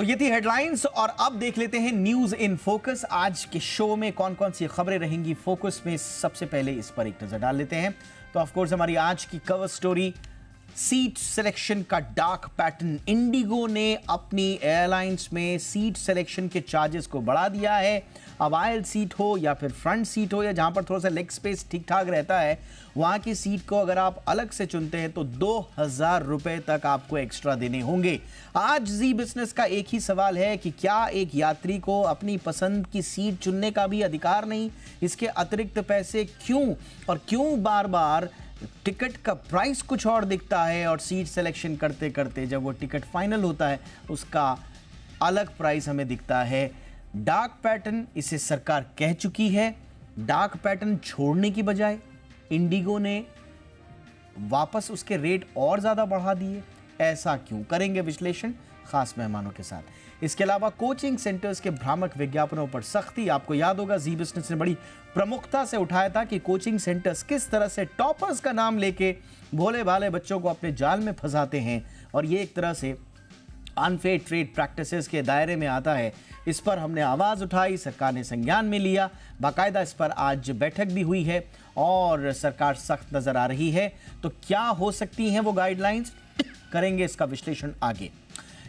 तो ये थी हेडलाइंस और अब देख लेते हैं न्यूज इन फोकस। आज के शो में कौन कौन सी खबरें रहेंगी फोकस में, सबसे पहले इस पर एक नजर डाल लेते हैं। तो ऑफ कोर्स हमारी आज की कवर स्टोरी, सीट सिलेक्शन का डार्क पैटर्न। इंडिगो ने अपनी एयरलाइंस में सीट सिलेक्शन के चार्जेस को बढ़ा दिया है। अब आयल सीट हो या फिर फ्रंट सीट हो या जहां पर थोड़ा सा लेग स्पेस ठीक ठाक रहता है, वहां की सीट को अगर आप अलग से चुनते हैं तो 2000 रुपए तक आपको एक्स्ट्रा देने होंगे। आज जी बिजनेस का एक ही सवाल है कि क्या एक यात्री को अपनी पसंद की सीट चुनने का भी अधिकार नहीं? इसके अतिरिक्त पैसे क्यों, और क्यों बार बार टिकट का प्राइस कुछ और दिखता है और सीट सिलेक्शन करते करते जब वो टिकट फाइनल होता है उसका अलग प्राइस हमें दिखता है। डार्क पैटर्न, इसे सरकार कह चुकी है। डार्क पैटर्न छोड़ने की बजाय इंडिगो ने वापस उसके रेट और ज्यादा बढ़ा दिए। ऐसा क्यों, करेंगे विश्लेषण खास मेहमानों के साथ। इसके अलावा कोचिंग सेंटर्स के भ्रामक विज्ञापनों पर सख्ती। आपको याद होगा जी बिजनेस ने बड़ी प्रमुखता से उठाया था कि कोचिंग सेंटर्स किस तरह से टॉपर्स का नाम लेके भोले भाले बच्चों को अपने जाल में फंसाते हैं और ये एक तरह से अनफेयर ट्रेड प्रैक्टिसेस के दायरे में आता है। इस पर हमने आवाज उठाई, सरकार ने संज्ञान में लिया, बाकायदा इस पर आज बैठक भी हुई है और सरकार सख्त नजर आ रही है। तो क्या हो सकती हैं वो गाइडलाइंस, करेंगे इसका विश्लेषण आगे।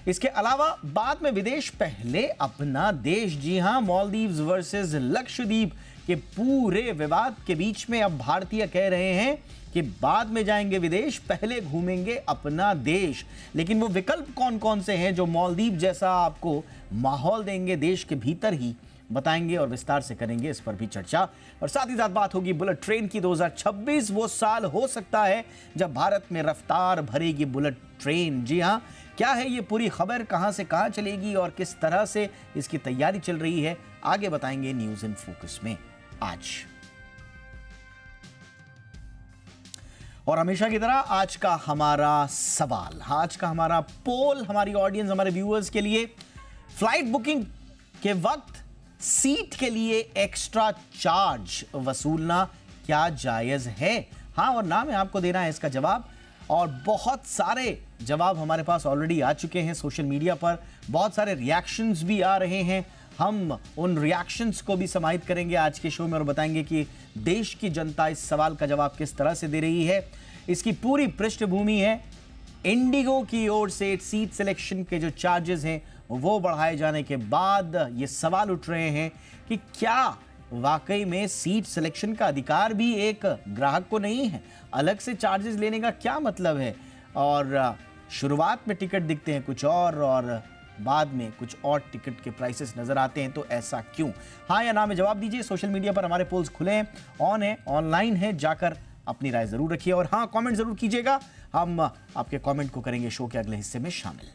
इसके अलावा बाद में विदेश पहले अपना देश। जी हां, मालदीव्स वर्सेस लक्षद्वीप के पूरे विवाद के बीच में अब भारतीय कह रहे हैं कि बाद में जाएंगे विदेश, पहले घूमेंगे अपना देश। लेकिन वो विकल्प कौन कौन से हैं जो मालदीव जैसा आपको माहौल देंगे, देश के भीतर ही बताएंगे और विस्तार से करेंगे इस पर भी चर्चा। और साथ ही साथ बात होगी बुलेट ट्रेन की। 2026 वो साल हो सकता है जब भारत में रफ्तार भरेगी बुलेट ट्रेन। जी हां, क्या है ये पूरी खबर, कहां से कहां चलेगी और किस तरह से इसकी तैयारी चल रही है, आगे बताएंगे न्यूज इन फोकस में आज। और हमेशा की तरह आज का हमारा सवाल, आज का हमारा पोल हमारी ऑडियंस, हमारे व्यूअर्स के लिए, फ्लाइट बुकिंग के वक्त सीट के लिए एक्स्ट्रा चार्ज वसूलना क्या जायज है? हाँ और ना में आपको देना है इसका जवाब। और बहुत सारे जवाब हमारे पास ऑलरेडी आ चुके हैं सोशल मीडिया पर, बहुत सारे रिएक्शंस भी आ रहे हैं। हम उन रिएक्शंस को भी समाहित करेंगे आज के शो में और बताएंगे कि देश की जनता इस सवाल का जवाब किस तरह से दे रही है। इसकी पूरी पृष्ठभूमि है इंडिगो की ओर से सीट सिलेक्शन के जो चार्जेस हैं वो बढ़ाए जाने के बाद ये सवाल उठ रहे हैं कि क्या वाकई में सीट सिलेक्शन का अधिकार भी एक ग्राहक को नहीं है? अलग से चार्जेस लेने का क्या मतलब है? और शुरुआत में टिकट दिखते हैं कुछ और बाद में कुछ और टिकट के प्राइसेस नजर आते हैं, तो ऐसा क्यों? हाँ या ना में जवाब दीजिए। सोशल मीडिया पर हमारे पोल्स खुले हैं, ऑन है, ऑनलाइन है, जाकर अपनी राय जरूर रखिए और हाँ कमेंट जरूर कीजिएगा। हम आपके कमेंट को करेंगे शो के अगले हिस्से में शामिल।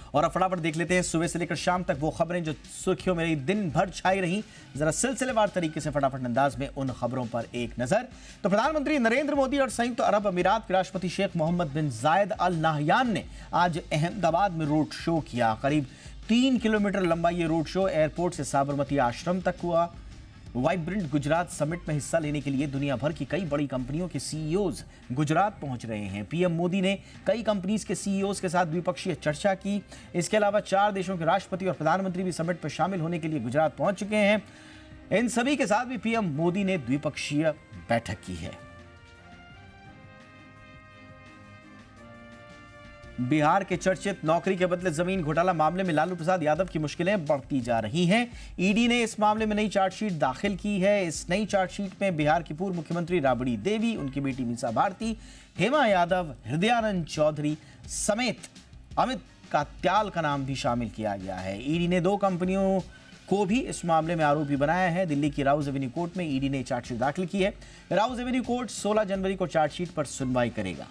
और अब फटाफट देख लेते हैं सुबह से लेकर शाम तक वो खबरें जो सुर्खियों में दिन भर छाई रही। जरा सिलसिलेवार तरीके से फटाफट अंदाज में उन खबरों पर एक नजर। तो प्रधानमंत्री नरेंद्र मोदी और संयुक्त अरब अमीरात के राष्ट्रपति शेख मोहम्मद बिन जायद अल नाहयान ने आज अहमदाबाद में रोड शो किया। करीब 3 किलोमीटर लंबा ये रोड शो एयरपोर्ट से साबरमती आश्रम तक हुआ। वाइब्रेंट गुजरात समिट में हिस्सा लेने के लिए दुनिया भर की कई बड़ी कंपनियों के सीईओज गुजरात पहुंच रहे हैं। पीएम मोदी ने कई कंपनीज के सीईओज के साथ द्विपक्षीय चर्चा की। इसके अलावा 4 देशों के राष्ट्रपति और प्रधानमंत्री भी समिट पर शामिल होने के लिए गुजरात पहुंच चुके हैं। इन सभी के साथ भी पीएम मोदी ने द्विपक्षीय बैठक की है। बिहार के चर्चित नौकरी के बदले जमीन घोटाला मामले में लालू प्रसाद यादव की मुश्किलें बढ़ती जा रही हैं। ईडी ने इस मामले में नई चार्जशीट दाखिल की है। इस नई चार्जशीट में बिहार की पूर्व मुख्यमंत्री राबड़ी देवी, उनकी बेटी मीसा भारती, हेमा यादव, हृदयानंद चौधरी समेत अमित कात्याल का नाम भी शामिल किया गया है। ईडी ने 2 कंपनियों को भी इस मामले में आरोपी बनाया है। दिल्ली की राउज एवेन्यू कोर्ट में ईडी ने चार्जशीट दाखिल की है। राउज एवेन्यू कोर्ट 16 जनवरी को चार्जशीट पर सुनवाई करेगा।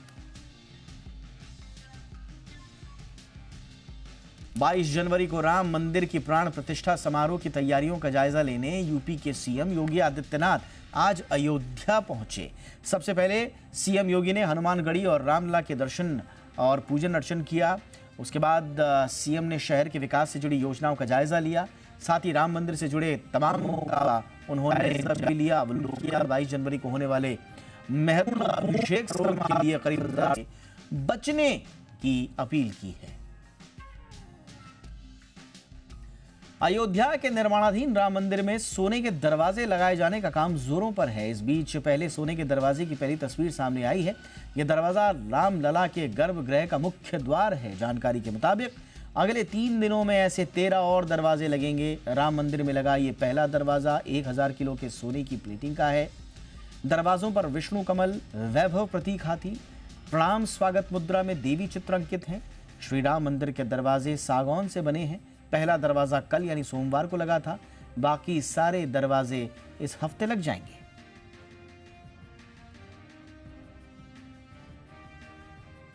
22 जनवरी को राम मंदिर की प्राण प्रतिष्ठा समारोह की तैयारियों का जायजा लेने यूपी के सीएम योगी आदित्यनाथ आज अयोध्या पहुंचे। सबसे पहले सीएम योगी ने हनुमानगढ़ी और रामलला के दर्शन और पूजन अर्चन किया। उसके बाद सीएम ने शहर के विकास से जुड़ी योजनाओं का जायजा लिया। साथ ही राम मंदिर से जुड़े तमाम का उन्होंने लिया, अवलोकन किया। 22 जनवरी को होने वाले महबूब अभिषेक के लिए खरीदार से बचने की अपील की है। अयोध्या के निर्माणाधीन राम मंदिर में सोने के दरवाजे लगाए जाने का काम जोरों पर है। इस बीच पहले सोने के दरवाजे की पहली तस्वीर सामने आई है। यह दरवाजा राम लला के गर्भगृह का मुख्य द्वार है। जानकारी के मुताबिक अगले 3 दिनों में ऐसे 13 और दरवाजे लगेंगे। राम मंदिर में लगा ये पहला दरवाजा 1000 किलो के सोने की प्लेटिंग का है। दरवाजों पर विष्णु कमल, वैभव प्रतीक हाथी, प्रणाम स्वागत मुद्रा में देवी चित्र अंकित हैं। श्री राम मंदिर के दरवाजे सागौन से बने हैं। पहला दरवाजा कल यानी सोमवार को लगा था। बाकी सारे दरवाजे इस हफ्ते लग जाएंगे।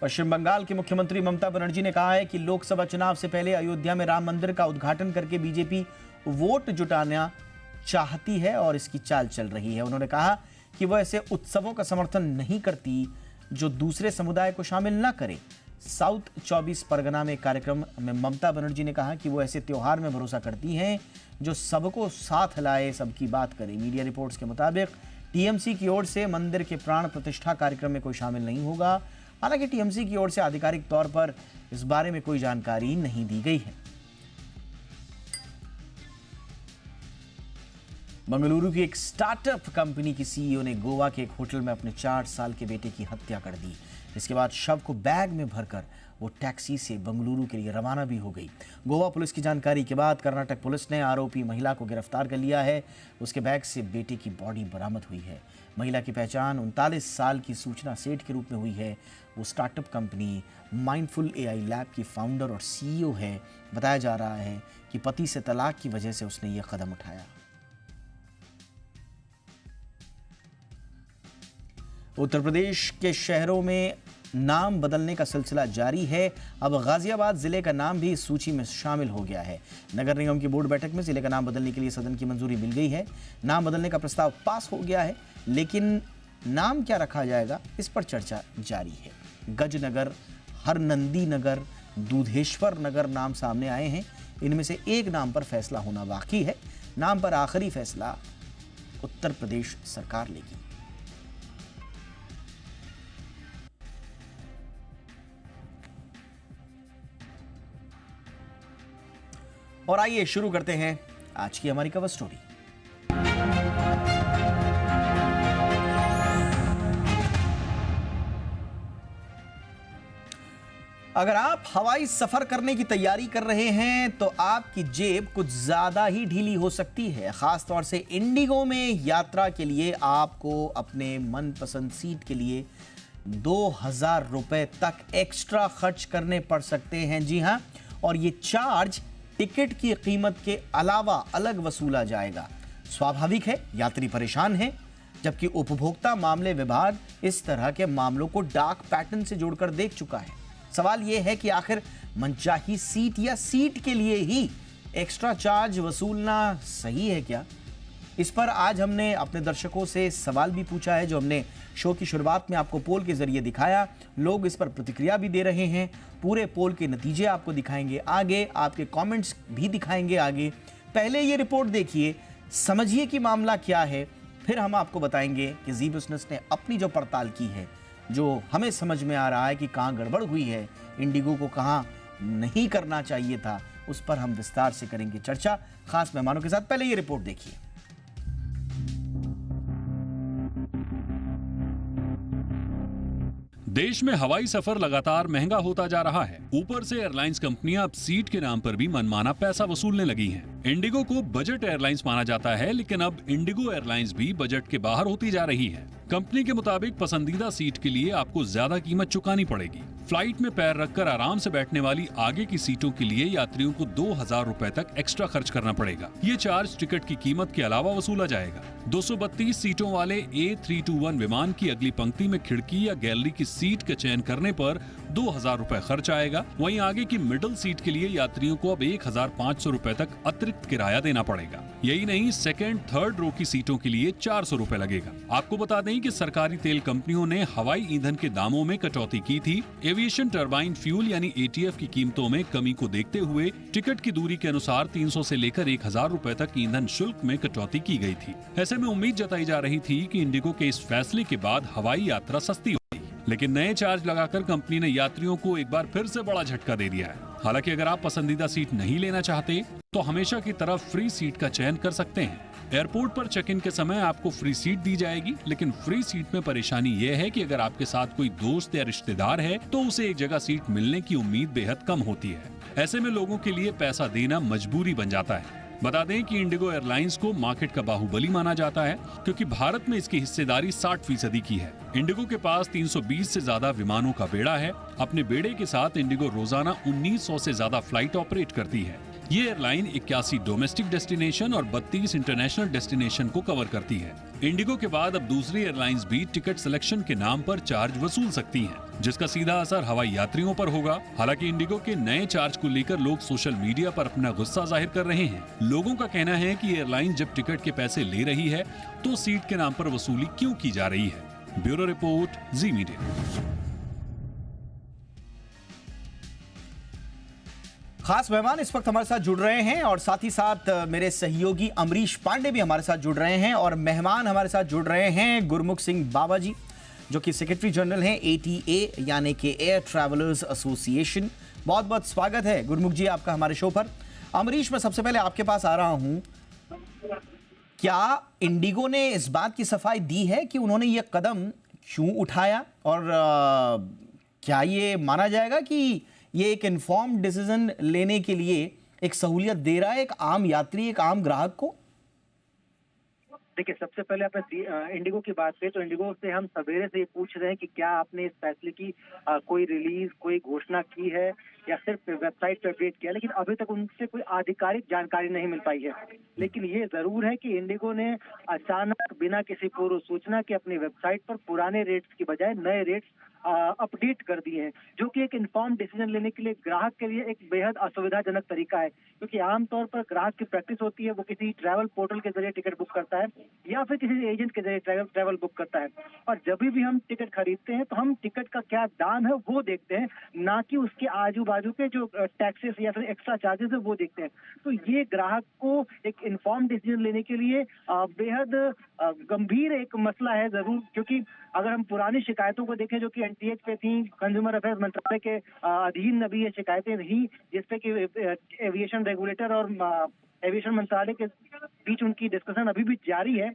पश्चिम बंगाल की मुख्यमंत्री ममता बनर्जी ने कहा है कि लोकसभा चुनाव से पहले अयोध्या में राम मंदिर का उद्घाटन करके बीजेपी वोट जुटाना चाहती है और इसकी चाल चल रही है। उन्होंने कहा कि वह ऐसे उत्सवों का समर्थन नहीं करती जो दूसरे समुदाय को शामिल न करे। साउथ 24 परगना में कार्यक्रम में ममता बनर्जी ने कहा कि वो ऐसे त्योहार में भरोसा करती हैं जो सबको साथ लाए, सबकी बात करे। मीडिया रिपोर्ट्स के मुताबिक टीएमसी की ओर से मंदिर के प्राण प्रतिष्ठा कार्यक्रम में कोई शामिल नहीं होगा। हालांकि टीएमसी की ओर से आधिकारिक तौर पर इस बारे में कोई जानकारी नहीं दी गई है। बंगलुरु की एक स्टार्टअप कंपनी की सीईओ ने गोवा के एक होटल में अपने 4 साल के बेटे की हत्या कर दी। इसके बाद शव को बैग में भरकर वो टैक्सी से बंगलुरु के लिए रवाना भी हो गई। गोवा पुलिस की जानकारी के बाद कर्नाटक पुलिस ने आरोपी महिला को गिरफ्तार कर लिया है। उसके बैग से बेटे की बॉडी बरामद हुई है। महिला की पहचान 39 साल की सूचना सेठ के रूप में हुई है। वो startup company mindful AI lab की फाउंडर और सीईओ है। बताया जा रहा है कि पति से तलाक की वजह से उसने यह कदम उठाया। उत्तर प्रदेश के शहरों में नाम बदलने का सिलसिला जारी है। अब गाजियाबाद जिले का नाम भी इस सूची में शामिल हो गया है। नगर निगम की बोर्ड बैठक में जिले का नाम बदलने के लिए सदन की मंजूरी मिल गई है। नाम बदलने का प्रस्ताव पास हो गया है, लेकिन नाम क्या रखा जाएगा इस पर चर्चा जारी है। गजनगर, हरनंदी नगर, दूधेश्वर नगर नाम सामने आए हैं। इनमें से एक नाम पर फैसला होना बाकी है। नाम पर आखिरी फैसला उत्तर प्रदेश सरकार लेगी। और आइए शुरू करते हैं आज की हमारी कवर स्टोरी। अगर आप हवाई सफर करने की तैयारी कर रहे हैं तो आपकी जेब कुछ ज्यादा ही ढीली हो सकती है। खासतौर से इंडिगो में यात्रा के लिए आपको अपने मनपसंद सीट के लिए 2000 रुपए तक एक्स्ट्रा खर्च करने पड़ सकते हैं। जी हां, और ये चार्ज टिकट की कीमत के अलावा अलग वसूला जाएगा। स्वाभाविक है, यात्री परेशान है, जबकि उपभोक्ता मामले विभाग इस तरह के मामलों को डार्क पैटर्न से जोड़कर देख चुका है। सवाल यह है कि आखिर मनचाही सीट या सीट के लिए ही एक्स्ट्रा चार्ज वसूलना सही है क्या? इस पर आज हमने अपने दर्शकों से सवाल भी पूछा है, जो हमने शो की शुरुआत में आपको पोल के जरिए दिखाया। लोग इस पर प्रतिक्रिया भी दे रहे हैं। पूरे पोल के नतीजे आपको दिखाएंगे आगे, आपके कमेंट्स भी दिखाएंगे आगे। पहले ये रिपोर्ट देखिए, समझिए कि मामला क्या है, फिर हम आपको बताएंगे कि जी बिजनेस ने अपनी जो पड़ताल की है, जो हमें समझ में आ रहा है कि कहाँ गड़बड़ हुई है, इंडिगो को कहाँ नहीं करना चाहिए था, उस पर हम विस्तार से करेंगे चर्चा खास मेहमानों के साथ। पहले ये रिपोर्ट देखिए। देश में हवाई सफर लगातार महंगा होता जा रहा है। ऊपर से एयरलाइंस कंपनियां अब सीट के नाम पर भी मनमाना पैसा वसूलने लगी हैं। इंडिगो को बजट एयरलाइंस माना जाता है, लेकिन अब इंडिगो एयरलाइंस भी बजट के बाहर होती जा रही है। कंपनी के मुताबिक पसंदीदा सीट के लिए आपको ज्यादा कीमत चुकानी पड़ेगी। फ्लाइट में पैर रखकर आराम से बैठने वाली आगे की सीटों के लिए यात्रियों को 2000 रुपए तक एक्स्ट्रा खर्च करना पड़ेगा। ये चार्ज टिकट की कीमत के अलावा वसूला जाएगा। 232 सीटों वाले A321 विमान की अगली पंक्ति में खिड़की या गैलरी की सीट का चयन करने पर 2000 रुपए खर्च आएगा। वहीं आगे की मिडिल सीट के लिए यात्रियों को अब 1500 रुपए तक अतिरिक्त किराया देना पड़ेगा। यही नहीं, सेकंड थर्ड रो की सीटों के लिए 400 रुपए लगेगा। आपको बता दें कि सरकारी तेल कंपनियों ने हवाई ईंधन के दामों में कटौती की थी। एविएशन टरबाइन फ्यूल यानी ATF की कीमतों में कमी को देखते हुए टिकट की दूरी के अनुसार 300 से लेकर 1000 रुपए तक ईंधन शुल्क में कटौती की गई थी। ऐसे में उम्मीद जताई जा रही थी कि इंडिगो के इस फैसले के बाद हवाई यात्रा सस्ती होगी, लेकिन नए चार्ज लगाकर कंपनी ने यात्रियों को एक बार फिर से बड़ा झटका दे दिया है। हालांकि अगर आप पसंदीदा सीट नहीं लेना चाहते तो हमेशा की तरह फ्री सीट का चयन कर सकते हैं। एयरपोर्ट पर चेक इन के समय आपको फ्री सीट दी जाएगी, लेकिन फ्री सीट में परेशानी यह है कि अगर आपके साथ कोई दोस्त या रिश्तेदार है तो उसे एक जगह सीट मिलने की उम्मीद बेहद कम होती है। ऐसे में लोगों के लिए पैसा देना मजबूरी बन जाता है। बता दें कि इंडिगो एयरलाइंस को मार्केट का बाहुबली माना जाता है, क्योंकि भारत में इसकी हिस्सेदारी 60% की है। इंडिगो के पास 320 से ज्यादा विमानों का बेड़ा है। अपने बेड़े के साथ इंडिगो रोजाना 1900 से ज्यादा फ्लाइट ऑपरेट करती है। ये एयरलाइन 81 डोमेस्टिक डेस्टिनेशन और 32 इंटरनेशनल डेस्टिनेशन को कवर करती है। इंडिगो के बाद अब दूसरी एयरलाइंस भी टिकट सिलेक्शन के नाम पर चार्ज वसूल सकती हैं, जिसका सीधा असर हवाई यात्रियों पर होगा। हालांकि इंडिगो के नए चार्ज को लेकर लोग सोशल मीडिया पर अपना गुस्सा जाहिर कर रहे हैं। लोगों का कहना है कि एयरलाइन जब टिकट के पैसे ले रही है तो सीट के नाम पर वसूली क्यों की जा रही है। ब्यूरो रिपोर्ट, जी मीडिया। खास मेहमान इस वक्त हमारे साथ जुड़ रहे हैं और साथ ही साथ मेरे सहयोगी अमरीश पांडे भी हमारे साथ जुड़ रहे हैं, और मेहमान हमारे साथ जुड़ रहे हैं गुरमुख सिंह बाबा जी, जो कि सेक्रेटरी जनरल हैं ATA यानी कि एयर ट्रैवलर्स एसोसिएशन। बहुत बहुत स्वागत है गुरमुख जी आपका हमारे शो पर। अमरीश, मैं सबसे पहले आपके पास आ रहा हूं, क्या इंडिगो ने इस बात की सफाई दी है कि उन्होंने ये कदम क्यों उठाया, और क्या ये माना जाएगा कि ये एक इन्फॉर्म डिसीजन लेने के लिए एक सहूलियत दे रहा है एक आम यात्री, एक आम ग्राहक को? देखिए, सबसे पहले आपने इंडिगो की बात करें तो इंडिगो से हम सवेरे से ये पूछ रहे हैं कि क्या आपने इस फैसले की कोई रिलीज, कोई घोषणा की है या सिर्फ वेबसाइट पर अपडेट किया, लेकिन अभी तक उनसे कोई आधिकारिक जानकारी नहीं मिल पाई है। लेकिन ये जरूर है कि इंडिगो ने अचानक बिना किसी पूर्व सूचना के अपनी वेबसाइट पर पुराने रेट्स की बजाय नए रेट्स अपडेट कर दिए हैं, जो कि एक इन्फॉर्म डिसीजन लेने के लिए ग्राहक के लिए एक बेहद असुविधाजनक तरीका है। क्योंकि आमतौर पर ग्राहक की प्रैक्टिस होती है वो किसी ट्रैवल पोर्टल के जरिए टिकट बुक करता है या फिर किसी एजेंट के जरिए ट्रैवल बुक करता है, और जब भी हम टिकट खरीदते हैं तो हम टिकट का क्या दाम है वो देखते हैं, ना कि उसके आजू बाजू के जो टैक्सेस या फिर एक्स्ट्रा चार्जेस है वो देखते हैं। तो ये ग्राहक को एक इन्फॉर्म डिसीजन लेने के लिए बेहद गंभीर एक मसला है जरूर, क्योंकि अगर हम पुरानी शिकायतों को देखें जो कि NTH पे थी, कंज्यूमर अफेयर्स मंत्रालय के अधीन अभी ये शिकायतें रही, जिसपे कि एविएशन रेगुलेटर और एविएशन मंत्रालय के बीच उनकी डिस्कशन अभी भी जारी है।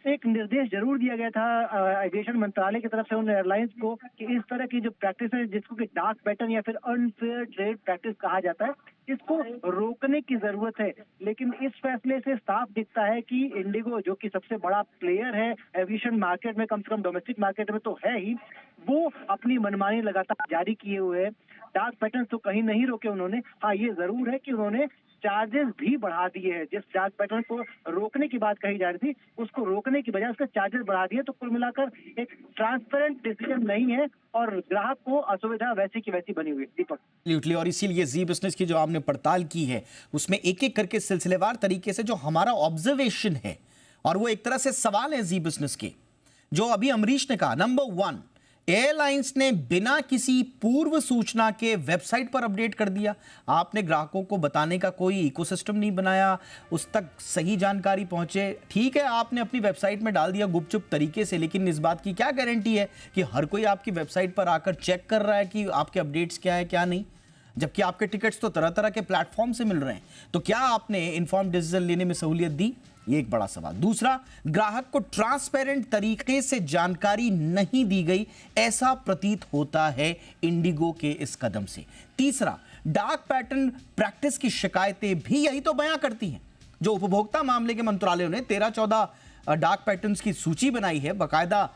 एक निर्देश जरूर दिया गया था एविएशन मंत्रालय की तरफ से उन एयरलाइंस को कि इस तरह की जो प्रैक्टिस है, जिसको कि डार्क पैटर्न या फिर अनफेयर ट्रेड प्रैक्टिस कहा जाता है, इसको रोकने की जरूरत है। लेकिन इस फैसले से साफ दिखता है कि इंडिगो, जो कि सबसे बड़ा प्लेयर है एविएशन मार्केट में, कम से कम डोमेस्टिक मार्केट में तो है ही, वो अपनी मनमानी लगातार जारी किए हुए है। डार्क पैटर्न तो कहीं नहीं रोके उन्होंने। हाँ, ये जरूर है कि उन्होंने चार्जेस भी बढ़ा दिए हैं। जिस डार्क पैटर्न को रोकने की बात कही जा रही थी, उसको रोकने की बजाय उसके चार्जेस बढ़ा दिए। तो कुल मिलाकर एक ट्रांसपेरेंट डिसीजन नहीं है और ग्राहक को असुविधा वैसी की वैसी बनी हुई। दीपक, और इसीलिए जी बिजनेस की जो आपने पड़ताल की है उसमें एक एक करके सिलसिलेवार तरीके से जो हमारा ऑब्जर्वेशन है, और वो एक तरह से सवाल है जी बिजनेस के, जो अभी अमरीश ने कहा, नंबर 1, एयरलाइंस ने बिना किसी पूर्व सूचना के वेबसाइट पर अपडेट कर दिया। आपने ग्राहकों को बताने का कोई इकोसिस्टम नहीं बनाया, उस तक सही जानकारी पहुंचे। ठीक है, आपने अपनी वेबसाइट में डाल दिया गुपचुप तरीके से, लेकिन इस बात की क्या गारंटी है कि हर कोई आपकी वेबसाइट पर आकर चेक कर रहा है कि आपके अपडेट्स क्या है क्या नहीं, जबकि आपके टिकट्स तो तरह तरह के प्लेटफॉर्म से मिल रहे हैं। तो क्या आपने इन्फॉर्म डिसीजन लेने में सहूलियत दी? ये एक बड़ा सवाल। दूसरा, ग्राहक को ट्रांसपेरेंट तरीके से जानकारी नहीं दी गई, ऐसा प्रतीत होता है इंडिगो के इस कदम से। तीसरा, डार्क पैटर्न प्रैक्टिस की शिकायतें भी यही तो बयां करती हैं। जो उपभोक्ता मामले के मंत्रालय ने 13-14 डार्क पैटर्न्स की सूची बनाई है, बाकायदा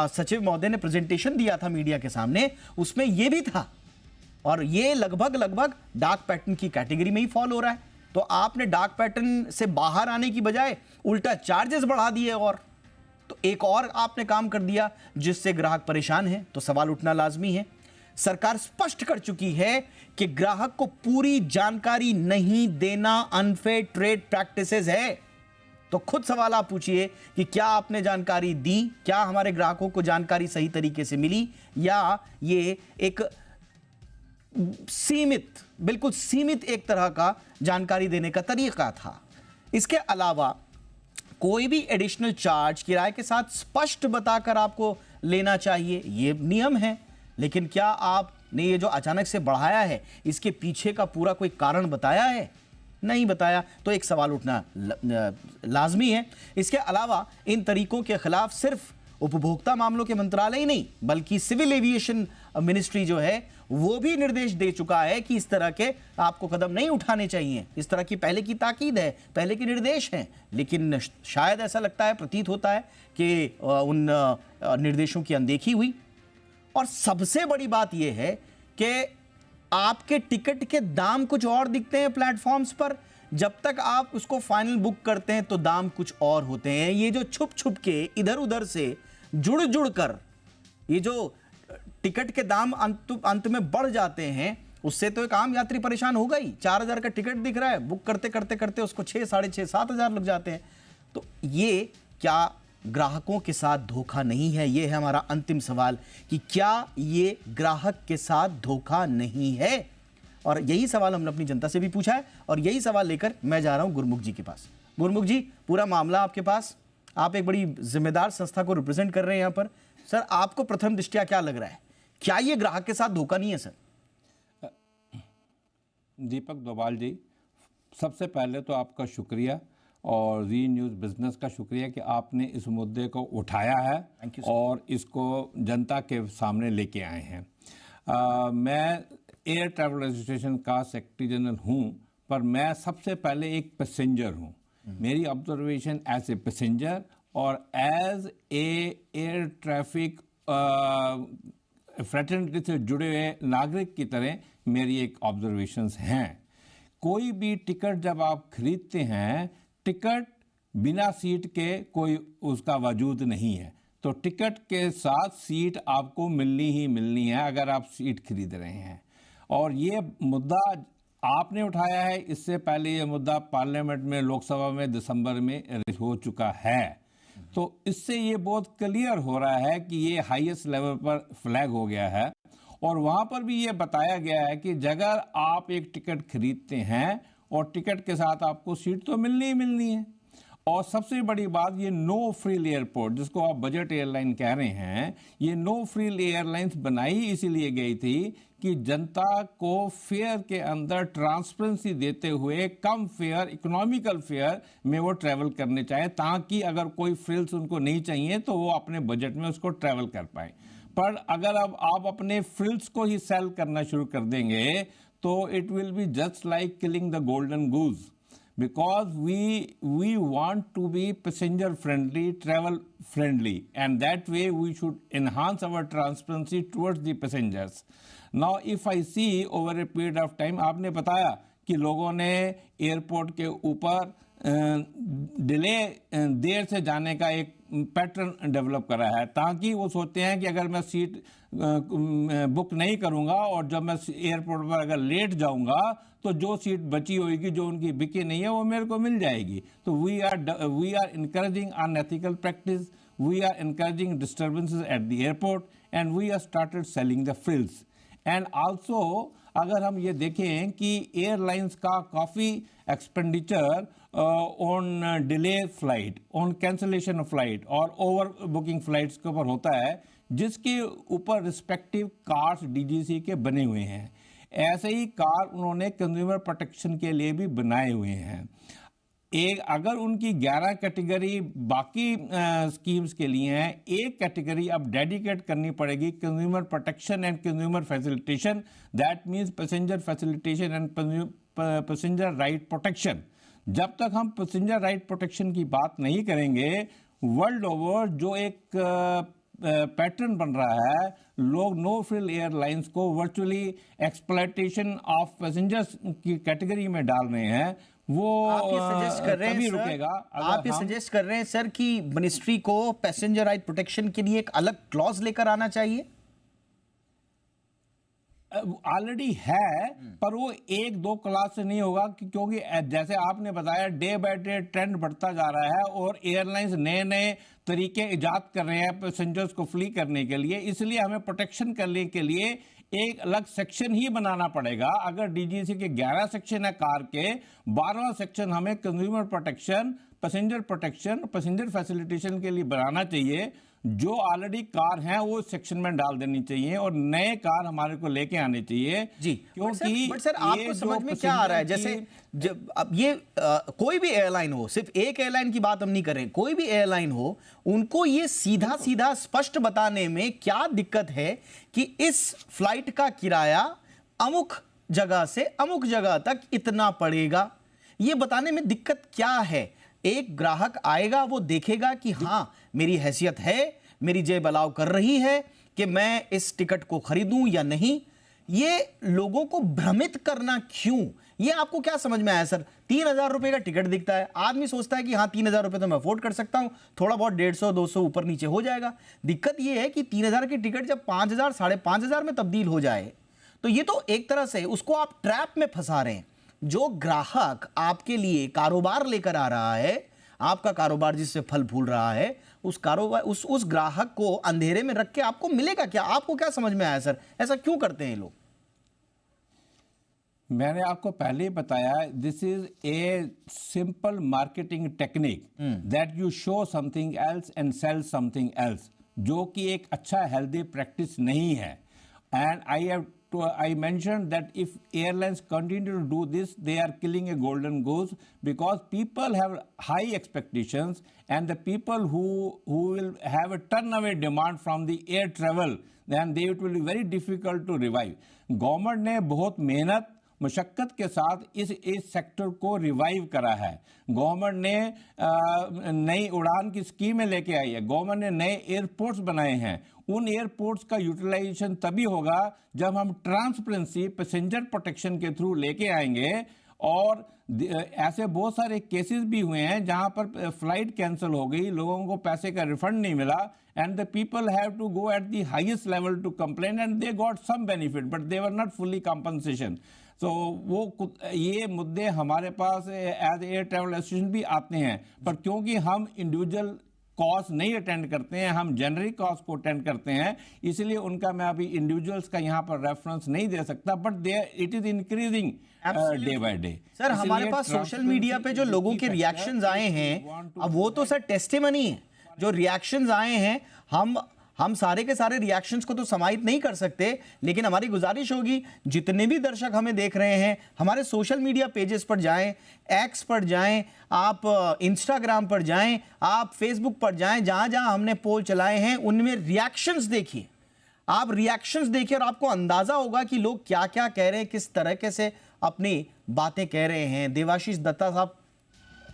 सचिव महोदय ने प्रेजेंटेशन दिया था मीडिया के सामने, उसमें यह भी था, और ये लगभग डार्क पैटर्न की कैटेगरी में ही फॉल हो रहा है। तो आपने डार्क पैटर्न से बाहर आने की बजाय उल्टा चार्जेस बढ़ा दिए, और तो एक और आपने काम कर दिया जिससे ग्राहक परेशान है। तो सवाल उठना लाजमी है। सरकार स्पष्ट कर चुकी है कि ग्राहक को पूरी जानकारी नहीं देना अनफेयर ट्रेड प्रैक्टिसेस है। तो खुद सवाल आप पूछिए कि क्या आपने जानकारी दी, क्या हमारे ग्राहकों को जानकारी सही तरीके से मिली, या ये एक सीमित, बिल्कुल सीमित एक तरह का जानकारी देने का तरीका था। इसके अलावा कोई भी एडिशनल चार्ज किराए के साथ स्पष्ट बताकर आपको लेना चाहिए, ये नियम है। लेकिन क्या आपने ये जो अचानक से बढ़ाया है इसके पीछे का पूरा कोई कारण बताया है? नहीं बताया, तो एक सवाल उठना लाजमी है। इसके अलावा इन तरीकों के खिलाफ सिर्फ उपभोक्ता मामलों के मंत्रालय ही नहीं बल्कि सिविल एविएशन मिनिस्ट्री जो है वो भी निर्देश दे चुका है कि इस तरह के आपको कदम नहीं उठाने चाहिए। इस तरह की पहले की ताकीद है, पहले के निर्देश हैं, लेकिन शायद ऐसा लगता है, प्रतीत होता है कि उन निर्देशों की अनदेखी हुई। और सबसे बड़ी बात यह है कि आपके टिकट के दाम कुछ और दिखते हैं प्लेटफॉर्म्स पर, जब तक आप उसको फाइनल बुक करते हैं तो दाम कुछ और होते हैं। ये जो छुप छुप के इधर उधर से जुड़ कर ये जो टिकट के दाम अंत में बढ़ जाते हैं, उससे तो एक आम यात्री परेशान होगा ही। 4,000 का टिकट दिख रहा है, बुक करते करते करते उसको 6, 6,500, 7,000 लग जाते हैं। तो ये क्या ग्राहकों के साथ धोखा नहीं है? ये है हमारा अंतिम सवाल कि क्या ये ग्राहक के साथ धोखा नहीं है? और यही सवाल हमने अपनी जनता से भी पूछा है और यही सवाल लेकर मैं जा रहा हूं गुरमुख जी के पास। गुरमुख जी, पूरा मामला आपके पास, आप एक बड़ी जिम्मेदार संस्था को रिप्रेजेंट कर रहे हैं यहां पर। सर, आपको प्रथम दृष्टया क्या लग रहा है, क्या ये ग्राहक के साथ धोखा नहीं है? सर दीपक डोभाल जी, सबसे पहले तो आपका शुक्रिया और जी न्यूज़ बिजनेस का शुक्रिया कि आपने इस मुद्दे को उठाया है और इसको जनता के सामने लेके आए हैं। मैं एयर ट्रैवल एसोसिएशन का सेक्रेटरी जनरल हूं, पर मैं सबसे पहले एक पैसेंजर हूं। मेरी ऑब्जर्वेशन एज ए पैसेंजर और as a air traffic fraternity से जुड़े हुए नागरिक की तरह मेरी एक ऑब्जर्वेशंस हैं। कोई भी टिकट जब आप खरीदते हैं, टिकट बिना सीट के कोई उसका वजूद नहीं है, तो टिकट के साथ सीट आपको मिलनी ही मिलनी है अगर आप सीट खरीद रहे हैं। और ये मुद्दा आपने उठाया है, इससे पहले ये मुद्दा पार्लियामेंट में, लोकसभा में दिसंबर में हो चुका है। तो इससे ये बहुत क्लियर हो रहा है कि ये हाईएस्ट लेवल पर फ्लैग हो गया है और वहां पर भी ये बताया गया है कि अगर आप एक टिकट खरीदते हैं और टिकट के साथ आपको सीट तो मिलनी ही मिलनी है। और सबसे बड़ी बात, ये नो फ्रिल एयरपोर्ट जिसको आप बजट एयरलाइन कह रहे हैं, ये नो फ्रिल एयरलाइंस बनाई इसीलिए गई थी कि जनता को फेयर के अंदर ट्रांसपेरेंसी देते हुए कम फेयर, इकोनॉमिकल फेयर में वो ट्रैवल करने चाहे, ताकि अगर कोई फ्रिल्स उनको नहीं चाहिए तो वो अपने बजट में उसको ट्रैवल कर पाए। पर अगर अब आप अपने फ्रिल्स को ही सेल करना शुरू कर देंगे तो it will be just like killing the golden goose, because we want to be passenger friendly, travel friendly, and that way we should enhance our transparency towards the passengers. Now if I see over a period of time, आपने बताया कि लोगों ने airport के ऊपर delay देर से जाने का एक पैटर्न डेवलप करा है, ताकि वो सोचते हैं कि अगर मैं सीट बुक नहीं करूंगा और जब मैं एयरपोर्ट पर अगर लेट जाऊंगा तो जो सीट बची होगी, जो उनकी बिकी नहीं है, वो मेरे को मिल जाएगी। तो we are encouraging unethical practice, we are encouraging disturbances at the airport and we are started selling the frills. And also अगर हम ये देखें कि एयरलाइंस का काफ़ी expenditure on delay flight, on cancellation of flight और ओवर बुकिंग फ्लाइट्स के ऊपर होता है, जिसके ऊपर रिस्पेक्टिव कार्ड्स डीजीसी के बने हुए हैं। ऐसे ही कार्ड उन्होंने कंज्यूमर प्रोटेक्शन के लिए भी बनाए हुए हैं। एक अगर उनकी 11 कैटेगरी बाकी स्कीम्स के लिए हैं, एक कैटेगरी अब डेडिकेट करनी पड़ेगी consumer protection and consumer facilitation, that means passenger facilitation and passenger right protection. जब तक हम पैसेंजर राइट प्रोटेक्शन की बात नहीं करेंगे, वर्ल्ड ओवर जो एक पैटर्न बन रहा है, लोग नो फ्रिल एयरलाइंस को वर्चुअली एक्सप्लॉयटेशन ऑफ पैसेंजर्स की कैटेगरी में डाल रहे हैं, वो आप ये सजेस्ट कर रहे हैं रुकेगा। आप ये सजेस्ट कर रहे हैं सर कि मिनिस्ट्री को पैसेंजर राइट प्रोटेक्शन के लिए एक अलग क्लॉज लेकर आना चाहिए? ऑलरेडी है, पर वो एक दो क्लास से नहीं होगा क्योंकि जैसे आपने बताया डे बाय डे ट्रेंड बढ़ता जा रहा है और एयरलाइंस नए नए तरीके इजाद कर रहे हैं पैसेंजर्स को फ्ली करने के लिए। इसलिए हमें प्रोटेक्शन करने के लिए एक अलग सेक्शन ही बनाना पड़ेगा। अगर डीजीसी के 11 सेक्शन है कार के, 12वां सेक्शन हमें कंज्यूमर प्रोटेक्शन, पैसेंजर फैसिलिटेशन के लिए बनाना चाहिए। जो ऑलरेडी कार हैं वो सेक्शन में डाल देनी चाहिए और नए कार हमारे को लेके आने चाहिए जी। क्योंकि बट सर आपको समझ में क्या आ रहा है, जैसे जब अब ये कोई भी एयरलाइन हो, सिर्फ एक एयरलाइन की बात हम नहीं कर रहे, कोई भी एयरलाइन हो, उनको ये सीधा सीधा स्पष्ट बताने में क्या दिक्कत है कि इस फ्लाइट का किराया अमुक जगह से अमुक जगह तक इतना पड़ेगा, ये बताने में दिक्कत क्या है? एक ग्राहक आएगा, वो देखेगा कि हाँ मेरी हैसियत है, मेरी जेब अलाउ कर रही है कि मैं इस टिकट को खरीदूं या नहीं। ये लोगों को भ्रमित करना क्यों? ये आपको क्या समझ में आया सर? 3,000 रुपए का टिकट दिखता है, आदमी सोचता है कि हाँ 3,000 रुपए तो मैं अफोर्ड कर सकता हूं, थोड़ा बहुत 150-200 ऊपर नीचे हो जाएगा। दिक्कत ये है कि 3,000 की टिकट जब 5,000 5,500 में तब्दील हो जाए तो ये तो एक तरह से उसको आप ट्रैप में फंसा रहे हैं। जो ग्राहक आपके लिए कारोबार लेकर आ रहा है, आपका कारोबार जिससे फल फूल रहा है, उस कारोबार उस ग्राहक को अंधेरे में रख के आपको मिलेगा क्या? आपको क्या समझ में आया सर, ऐसा क्यों करते हैं लोग? मैंने आपको पहले ही बताया, this is a simple marketing technique that you show something else and sell something else, जो कि एक अच्छा हेल्दी प्रैक्टिस नहीं है। And I mentioned that if airlines continue to do this, they are killing a golden goose, because people have high expectations, and the people who will have a turn-away demand from the air travel, then they it will be very difficult to revive. Government ने बहुत मेहनत मशक्कत के साथ इस sector को revive करा है। गवर्नमेंट ने नई उड़ान की स्कीमें लेके आई है, गवर्नमेंट ने नए एयरपोर्ट्स बनाए हैं। उन एयरपोर्ट्स का यूटिलाइजेशन तभी होगा जब हम ट्रांसपेरेंसी पैसेंजर प्रोटेक्शन के थ्रू लेके आएंगे। और ऐसे बहुत सारे केसेस भी हुए हैं जहां पर फ्लाइट कैंसिल हो गई, लोगों को पैसे का रिफंड नहीं मिला, and the people have to go at the highest level to complain, and they got some benefit but they were not fully compensation. तो वो ये मुद्दे हमारे पास एज एयर ट्रैवल एसोसिएशन भी आते हैं, पर क्योंकि हम इंडिविजुअल कॉज नहीं अटेंड करते हैं, हम जेनरिक कॉज को अटेंड करते हैं, इसलिए उनका मैं अभी इंडिविजुअल्स का यहाँ पर रेफरेंस नहीं दे सकता, but they it is increasing day by day. Sir हमारे पास सोशल मीडिया पे जो लोगों के रिएक्शंस आए हैं, अब वो तो सर टेस्टिमनी है। जो रिएक्शंस आए हैं, हम सारे के सारे रिएक्शंस को तो समाहित नहीं कर सकते, लेकिन हमारी गुजारिश होगी जितने भी दर्शक हमें देख रहे हैं, हमारे सोशल मीडिया पेजेस पर जाएं, एक्स पर जाएं, आप इंस्टाग्राम पर जाएं, आप फेसबुक पर जाएं, जहां जहां हमने पोल चलाए हैं उनमें रिएक्शंस देखिए। आप रिएक्शंस देखिए और आपको अंदाजा होगा कि लोग क्या क्या कह रहे हैं, किस तरीके से अपनी बातें कह रहे हैं। देवाशीष दत्ता साहब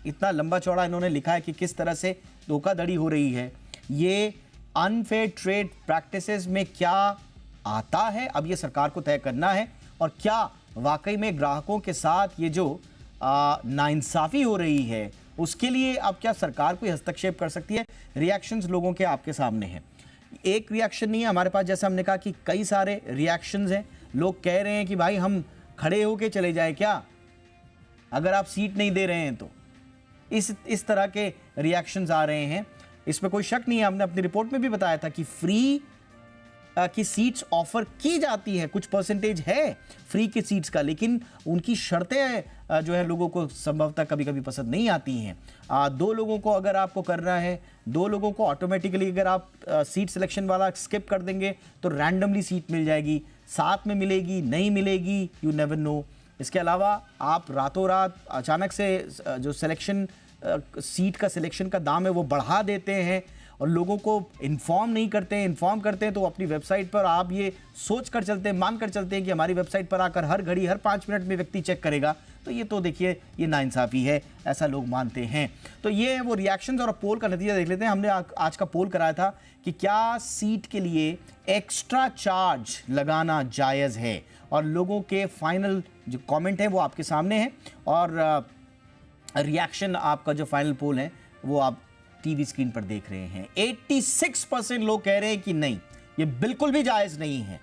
इतना लंबा चौड़ा इन्होंने लिखा है कि किस तरह से धोखाधड़ी हो रही है। ये अनफेयर ट्रेड प्रैक्टिसेस में क्या आता है, अब ये सरकार को तय करना है, और क्या वाकई में ग्राहकों के साथ ये जो नाइंसाफी हो रही है उसके लिए अब क्या सरकार कोई हस्तक्षेप कर सकती है। रिएक्शंस लोगों के आपके सामने हैं, एक रिएक्शन नहीं है हमारे पास, जैसे हमने कहा कि कई सारे रिएक्शंस हैं। लोग कह रहे हैं कि भाई हम खड़े होके चले जाए क्या, अगर आप सीट नहीं दे रहे हैं तो। इस तरह के रिएक्शंस आ रहे हैं, इसमें कोई शक नहीं है। हमने अपनी रिपोर्ट में भी बताया था कि फ्री की सीट्स ऑफर की जाती है, कुछ परसेंटेज है फ्री की सीट्स का, लेकिन उनकी शर्तें जो है लोगों को संभवतः कभी कभी पसंद नहीं आती हैं। 2 लोगों को अगर आपको करना है, 2 लोगों को ऑटोमेटिकली अगर आप सीट सिलेक्शन वाला स्किप कर देंगे तो रैंडमली सीट मिल जाएगी, साथ में मिलेगी नहीं मिलेगी, यू नेवर नो। इसके अलावा आप रातों रात अचानक से जो सिलेक्शन सीट का सिलेक्शन का दाम है वो बढ़ा देते हैं और लोगों को इन्फॉर्म नहीं करते हैं। इन्फॉर्म करते हैं तो अपनी वेबसाइट पर आप ये सोच कर चलते हैं, मान कर चलते हैं कि हमारी वेबसाइट पर आकर हर घड़ी हर 5 मिनट में व्यक्ति चेक करेगा, तो ये तो देखिए ये नाइंसाफ़ी है, ऐसा लोग मानते हैं। तो ये वो रिएक्शंस और पोल का नतीजा देख लेते हैं। हमने आज का पोल कराया था कि क्या सीट के लिए एक्स्ट्रा चार्ज लगाना जायज़ है, और लोगों के फाइनल जो कॉमेंट है वो आपके सामने है, और रिएक्शन आपका जो फाइनल पोल है वो आप टीवी स्क्रीन पर देख रहे हैं। 86% लोग कह रहे हैं कि नहीं, ये बिल्कुल भी जायज नहीं है।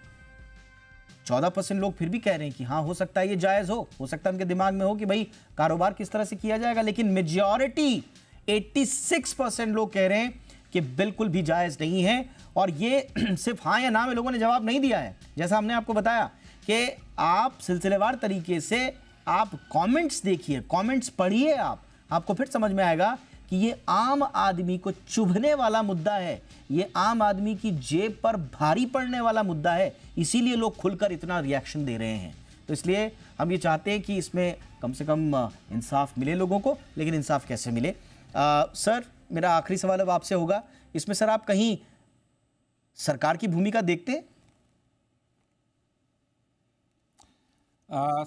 14% लोग फिर भी कह रहे हैं कि हाँ हो सकता है ये जायज़ हो सकता है उनके दिमाग में हो कि भाई कारोबार किस तरह से किया जाएगा, लेकिन मेजॉरिटी 86% लोग कह रहे हैं कि बिल्कुल भी जायज़ नहीं है। और ये सिर्फ हाँ या ना में लोगों ने जवाब नहीं दिया है, जैसा हमने आपको बताया कि आप सिलसिलेवार तरीके से आप कमेंट्स देखिए, कमेंट्स पढ़िए, आपको फिर समझ में आएगा कि ये आम आदमी को चुभने वाला मुद्दा है, ये आम आदमी की जेब पर भारी पड़ने वाला मुद्दा है, इसीलिए लोग खुलकर इतना रिएक्शन दे रहे हैं। तो इसलिए हम ये चाहते हैं कि इसमें कम से कम इंसाफ मिले लोगों को, लेकिन इंसाफ कैसे मिले? सर, मेरा आखिरी सवाल अब आपसे होगा, इसमें सर आप कहीं सरकार की भूमिका देखते हैं?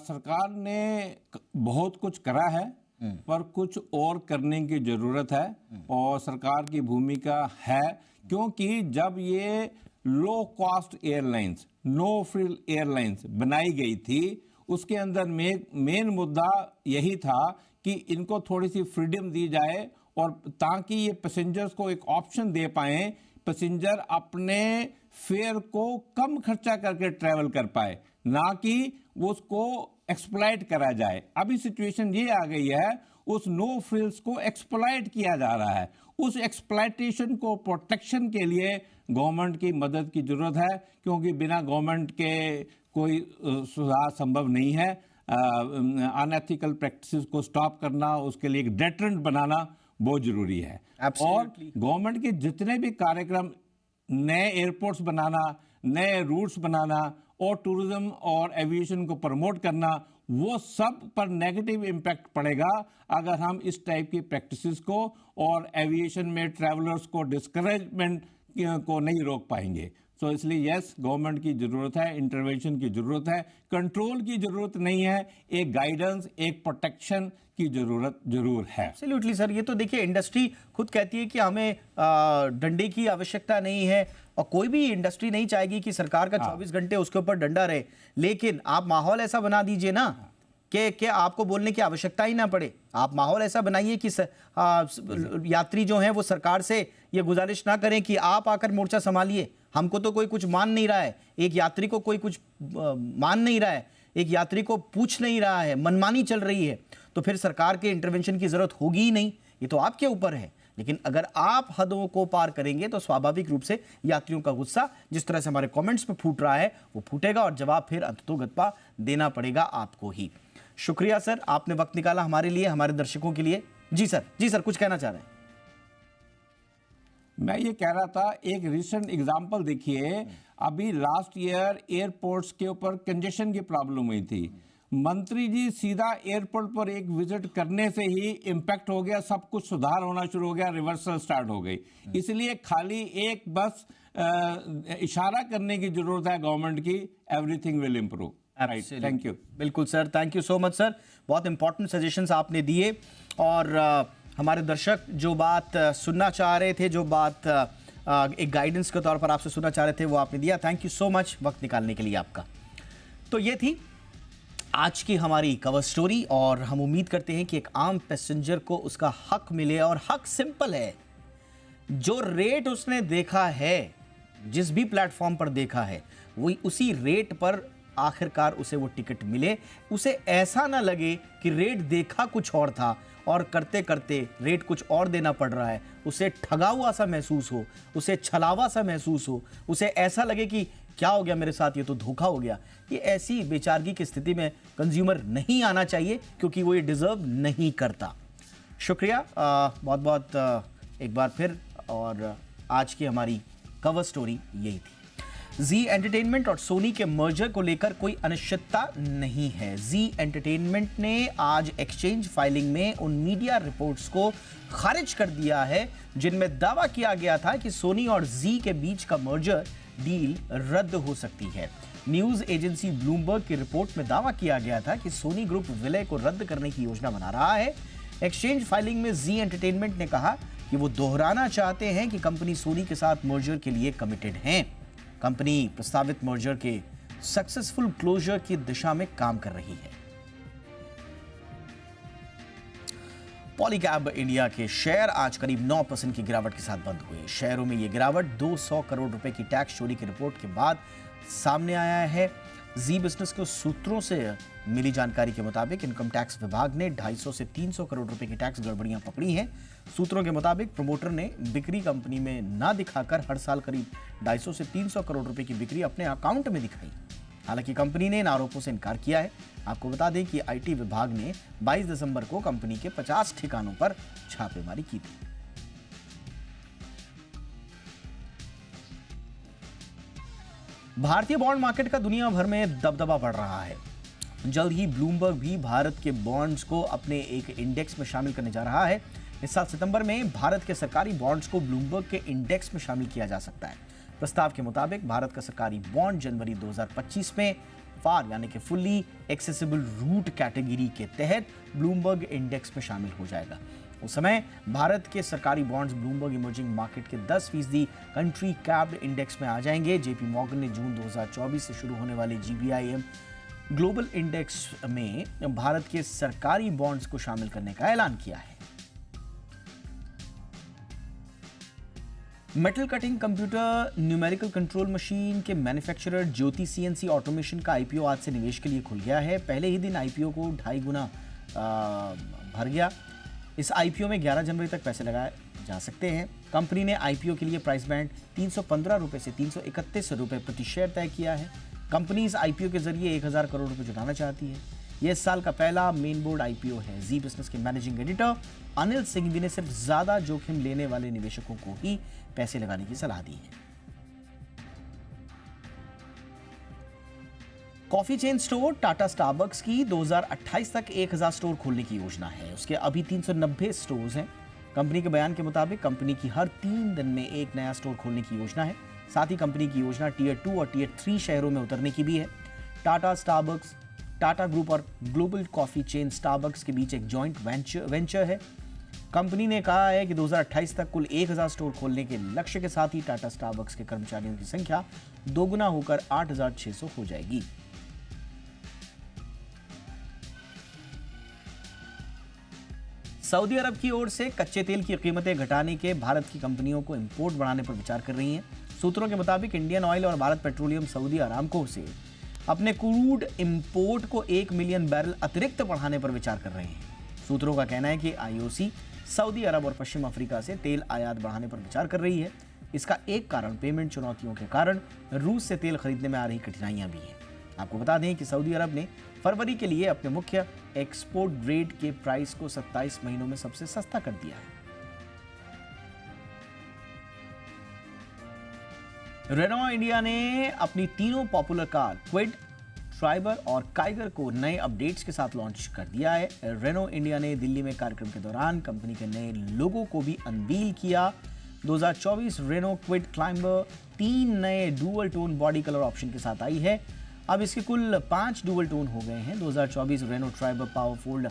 सरकार ने बहुत कुछ करा है, पर कुछ और करने की जरूरत है। और सरकार की भूमिका है, क्योंकि जब ये low cost airlines, no frill airlines बनाई गई थी, उसके अंदर मेन मुद्दा यही था कि इनको थोड़ी सी फ्रीडम दी जाए, और ताकि ये पैसेंजर्स को एक ऑप्शन दे पाए, पैसेंजर अपने फेयर को कम खर्चा करके ट्रैवल कर पाए, ना कि उसको एक्सप्लॉइट करा जाए। अभी सिचुएशन ये आ गई है, उस नो फ्रिल्स को एक्सप्लॉइट किया जा रहा है। उस एक्सप्लॉइटेशन को प्रोटेक्शन के लिए गवर्नमेंट की मदद की जरूरत है, क्योंकि बिना गवर्नमेंट के कोई सुधार संभव नहीं है। अनएथिकल प्रैक्टिसेस को स्टॉप करना, उसके लिए एक डेटरेंट बनाना बहुत जरूरी है। और गवर्नमेंट के जितने भी कार्यक्रम, नए एयरपोर्ट्स बनाना, नए रूट्स बनाना और टूरिज्म और एविएशन को प्रमोट करना, वो सब पर नेगेटिव इम्पैक्ट पड़ेगा अगर हम इस टाइप की प्रैक्टिसेस को और एविएशन में ट्रैवलर्स को डिस्करेजमेंट को नहीं रोक पाएंगे। तो इसलिए यस, गवर्नमेंट की जरूरत है, इंटरवेंशन की जरूरत है, कंट्रोल की जरूरत नहीं है, एक गाइडेंस, एक प्रोटेक्शन की जरूरत जरूर है। एब्सोल्युटली सर, ये तो देखिए इंडस्ट्री खुद कहती है कि हमें डंडे की आवश्यकता नहीं है, और कोई भी इंडस्ट्री नहीं चाहेगी कि सरकार का 24 घंटे उसके ऊपर डंडा रहे। लेकिन आप माहौल ऐसा बना दीजिए ना कि आपको बोलने की आवश्यकता ही ना पड़े। आप माहौल ऐसा बनाइए कि यात्री जो हैं वो सरकार से ये गुजारिश ना करें कि आप आकर मोर्चा संभालिए, हमको तो कोई कुछ मान नहीं रहा है, एक यात्री को कोई कुछ मान नहीं रहा है, एक यात्री को पूछ नहीं रहा है, मनमानी चल रही है, तो फिर सरकार के इंटरवेंशन की जरूरत होगी ही नहीं। ये तो आपके ऊपर है। लेकिन अगर आप हदों को पार करेंगे तो स्वाभाविक रूप से यात्रियों का गुस्सा जिस तरह से हमारे कमेंट्स में फूट रहा है वो फूटेगा, और जवाब फिर अंततोगत्वा देना पड़ेगा आपको ही। शुक्रिया सर, आपने वक्त निकाला हमारे लिए, हमारे दर्शकों के लिए। जी सर, कुछ कहना चाह रहे हैं? मैं ये कह रहा था, एक रिसेंट एग्जांपल देखिए, अभी लास्ट ईयर एयरपोर्ट्स के ऊपर कंजेशन की प्रॉब्लम हुई थी। मंत्री जी सीधा एयरपोर्ट पर एक विजिट करने से ही इम्पैक्ट हो गया, सब कुछ सुधार होना शुरू हो गया, रिवर्सल स्टार्ट हो गई। इसलिए खाली एक बस इशारा करने की जरूरत है गवर्नमेंट की, everything will improve. Thank you. बिल्कुल sir, thank you so much sir, बहुत इंपॉर्टेंट सजेशंस आपने दिए, और हमारे दर्शक जो बात सुनना चाह रहे थे, जो बात एक गाइडेंस के तौर पर आपसे सुनना चाह रहे थे, वो आपने दिया। थैंक यू सो मच वक्त निकालने के लिए आपका। तो ये थी आज की हमारी कवर स्टोरी, और हम उम्मीद करते हैं कि एक आम पैसेंजर को उसका हक मिले। और हक सिंपल है, जो रेट उसने देखा है, जिस भी प्लेटफॉर्म पर देखा है, वही उसी रेट पर आखिरकार उसे वो टिकट मिले। उसे ऐसा ना लगे कि रेट देखा कुछ और था और करते करते रेट कुछ और देना पड़ रहा है, उसे ठगा हुआ सा महसूस हो, उसे छलावा सा महसूस हो, उसे ऐसा लगे कि क्या हो गया मेरे साथ, ये तो धोखा हो गया। ये ऐसी बेचारगी की स्थिति में कंज्यूमर नहीं आना चाहिए, क्योंकि वो ये डिजर्व नहीं करता। शुक्रिया बहुत बहुत एक बार फिर, और आज की हमारी कवर स्टोरी यही थी। जी एंटरटेनमेंट और सोनी के मर्जर को लेकर कोई अनिश्चितता नहीं है। जी एंटरटेनमेंट ने आज एक्सचेंज फाइलिंग में उन मीडिया रिपोर्ट्स को खारिज कर दिया है जिनमें दावा किया गया था कि सोनी और जी के बीच का मर्जर डील रद्द हो सकती है। न्यूज एजेंसी ब्लूमबर्ग की रिपोर्ट में दावा किया गया था कि सोनी ग्रुप विलय को रद्द करने की योजना बना रहा है। एक्सचेंज फाइलिंग में जी एंटरटेनमेंट ने कहा कि वो दोहराना चाहते हैं कि कंपनी सोनी के साथ मर्जर के लिए कमिटेड है। कंपनी प्रस्तावित मर्जर के सक्सेसफुल क्लोजर की दिशा में काम कर रही है। पॉलीकैब इंडिया के शेयर आज करीब 9% की गिरावट के साथ बंद हुए। शेयरों में यह गिरावट 200 करोड़ रुपए की टैक्स चोरी की रिपोर्ट के बाद सामने आया है। जी बिजनेस को सूत्रों से मिली जानकारी के मुताबिक इनकम टैक्स विभाग ने 250 से 300 करोड़ रुपए की टैक्स गड़बड़ियां पकड़ी हैं। सूत्रों के मुताबिक प्रमोटर ने बिक्री कंपनी में ना दिखाकर हर साल करीब 250 से 300 करोड़ रुपए की बिक्री अपने अकाउंट में दिखाई। हालांकि कंपनी ने इन आरोपों से इनकार किया है। आपको बता दें कि आईटी विभाग ने 22 दिसंबर को कंपनी के 50 ठिकानों पर छापेमारी की थी। भारतीय बॉन्ड मार्केट का दुनिया भर में दबदबा बढ़ रहा है। जल्द ही ब्लूमबर्ग भी भारत के बॉन्ड्स को अपने एक इंडेक्स में शामिल करने जा रहा है। इस साल सितंबर में भारत के सरकारी बॉन्ड्स को ब्लूमबर्ग के इंडेक्स में शामिल किया जा सकता है। प्रस्ताव के मुताबिक भारत का सरकारी बॉन्ड जनवरी 2025 में फार यानी कि फुल्ली एक्सेसिबल रूट कैटेगरी के तहत ब्लूमबर्ग इंडेक्स में शामिल हो जाएगा। उस समय भारत के सरकारी बॉन्ड्स ब्लूमबर्ग इमर्जिंग मार्केट के 10% कंट्री कैप्ड इंडेक्स में आ जाएंगे। जेपी मॉर्गन ने जून 2024 से शुरू होने वाले GBIM ग्लोबल इंडेक्स में भारत के सरकारी बॉन्ड्स को शामिल करने का ऐलान किया है। Metal cutting computer numerical control machine के मैन्युफैक्चरर ज्योति CNC ऑटोमेशन का IPO आज से निवेश के लिए खुल गया है। पहले ही दिन IPO को 2.5 गुना भर गया। इस IPO में 11 जनवरी तक पैसे लगाए जा सकते हैं। कंपनी ने IPO के लिए प्राइस बैंड 315 रुपए से 331 रुपए प्रति शेयर तय किया है। कंपनी इस IPO के जरिए 1000 करोड़ रुपए जुटाना चाहती है। यह इस साल का पहला मेन बोर्ड IPO है। जी बिजनेस के मैनेजिंग एडिटर अनिल सिंघवी ने सिर्फ ज्यादा जोखिम लेने वाले निवेशकों को ही पैसे लगाने की सलाह दी है। Coffee chain store Tata Starbucks की 2028 तक 1000 स्टोर खोलने की योजना है। उसके अभी 390 स्टोर्स हैं। कंपनी के बयान के मुताबिक कंपनी की हर 3 दिन में एक नया स्टोर खोलने की योजना है। साथ ही कंपनी की योजना टियर 2 और टियर 3 शहरों में उतरने की भी है। टाटा स्टारबक्स, टाटा ग्रुप और ग्लोबल कॉफी चेन स्टारबक्स के बीच एक जॉइंट वेंचर है। कंपनी ने कहा है कि 2028 तक कुल 1000 स्टोर खोलने के लक्ष्य के साथ ही टाटा स्टारबक्स के कर्मचारियों की संख्या दोगुना होकर 8600 हो जाएगी। सऊदी अरब की ओर से कच्चे तेल की कीमतें घटाने के भारत की कंपनियों को इंपोर्ट बढ़ाने पर विचार कर रही हैं। सूत्रों के मुताबिक इंडियन ऑयल और भारत पेट्रोलियम सऊदी अरामको से अपने क्रूड इंपोर्ट को 1 मिलियन बैरल अतिरिक्त बढ़ाने पर विचार कर रहे हैं। सूत्रों का कहना है कि IOC सऊदी अरब और पश्चिम अफ्रीका से तेल आयात बढ़ाने पर विचार कर रही है। इसका एक कारण पेमेंट चुनौतियों के कारण रूस से तेल खरीदने में आ रही कठिनाइयां भी हैं। आपको बता दें कि सऊदी अरब ने फरवरी के लिए अपने मुख्य एक्सपोर्ट ग्रेड के प्राइस को 27 महीनों में सबसे सस्ता कर दिया है। रेनो इंडिया ने अपनी तीनों पॉपुलर कार क्विड, ट्राइबर और काइगर को नए अपडेट्स के साथ लॉन्च कर दिया है। रेनो इंडिया ने दिल्ली में कार्यक्रम के दौरान कंपनी के नए लोगो को भी अनवील किया। 2024 रेनो क्विड क्लाइंबर 3 नए dual tone body colour option के साथ आई है। अब इसके कुल 5 डुअल टोन हो गए हैं। 2024 Renault Triber powerful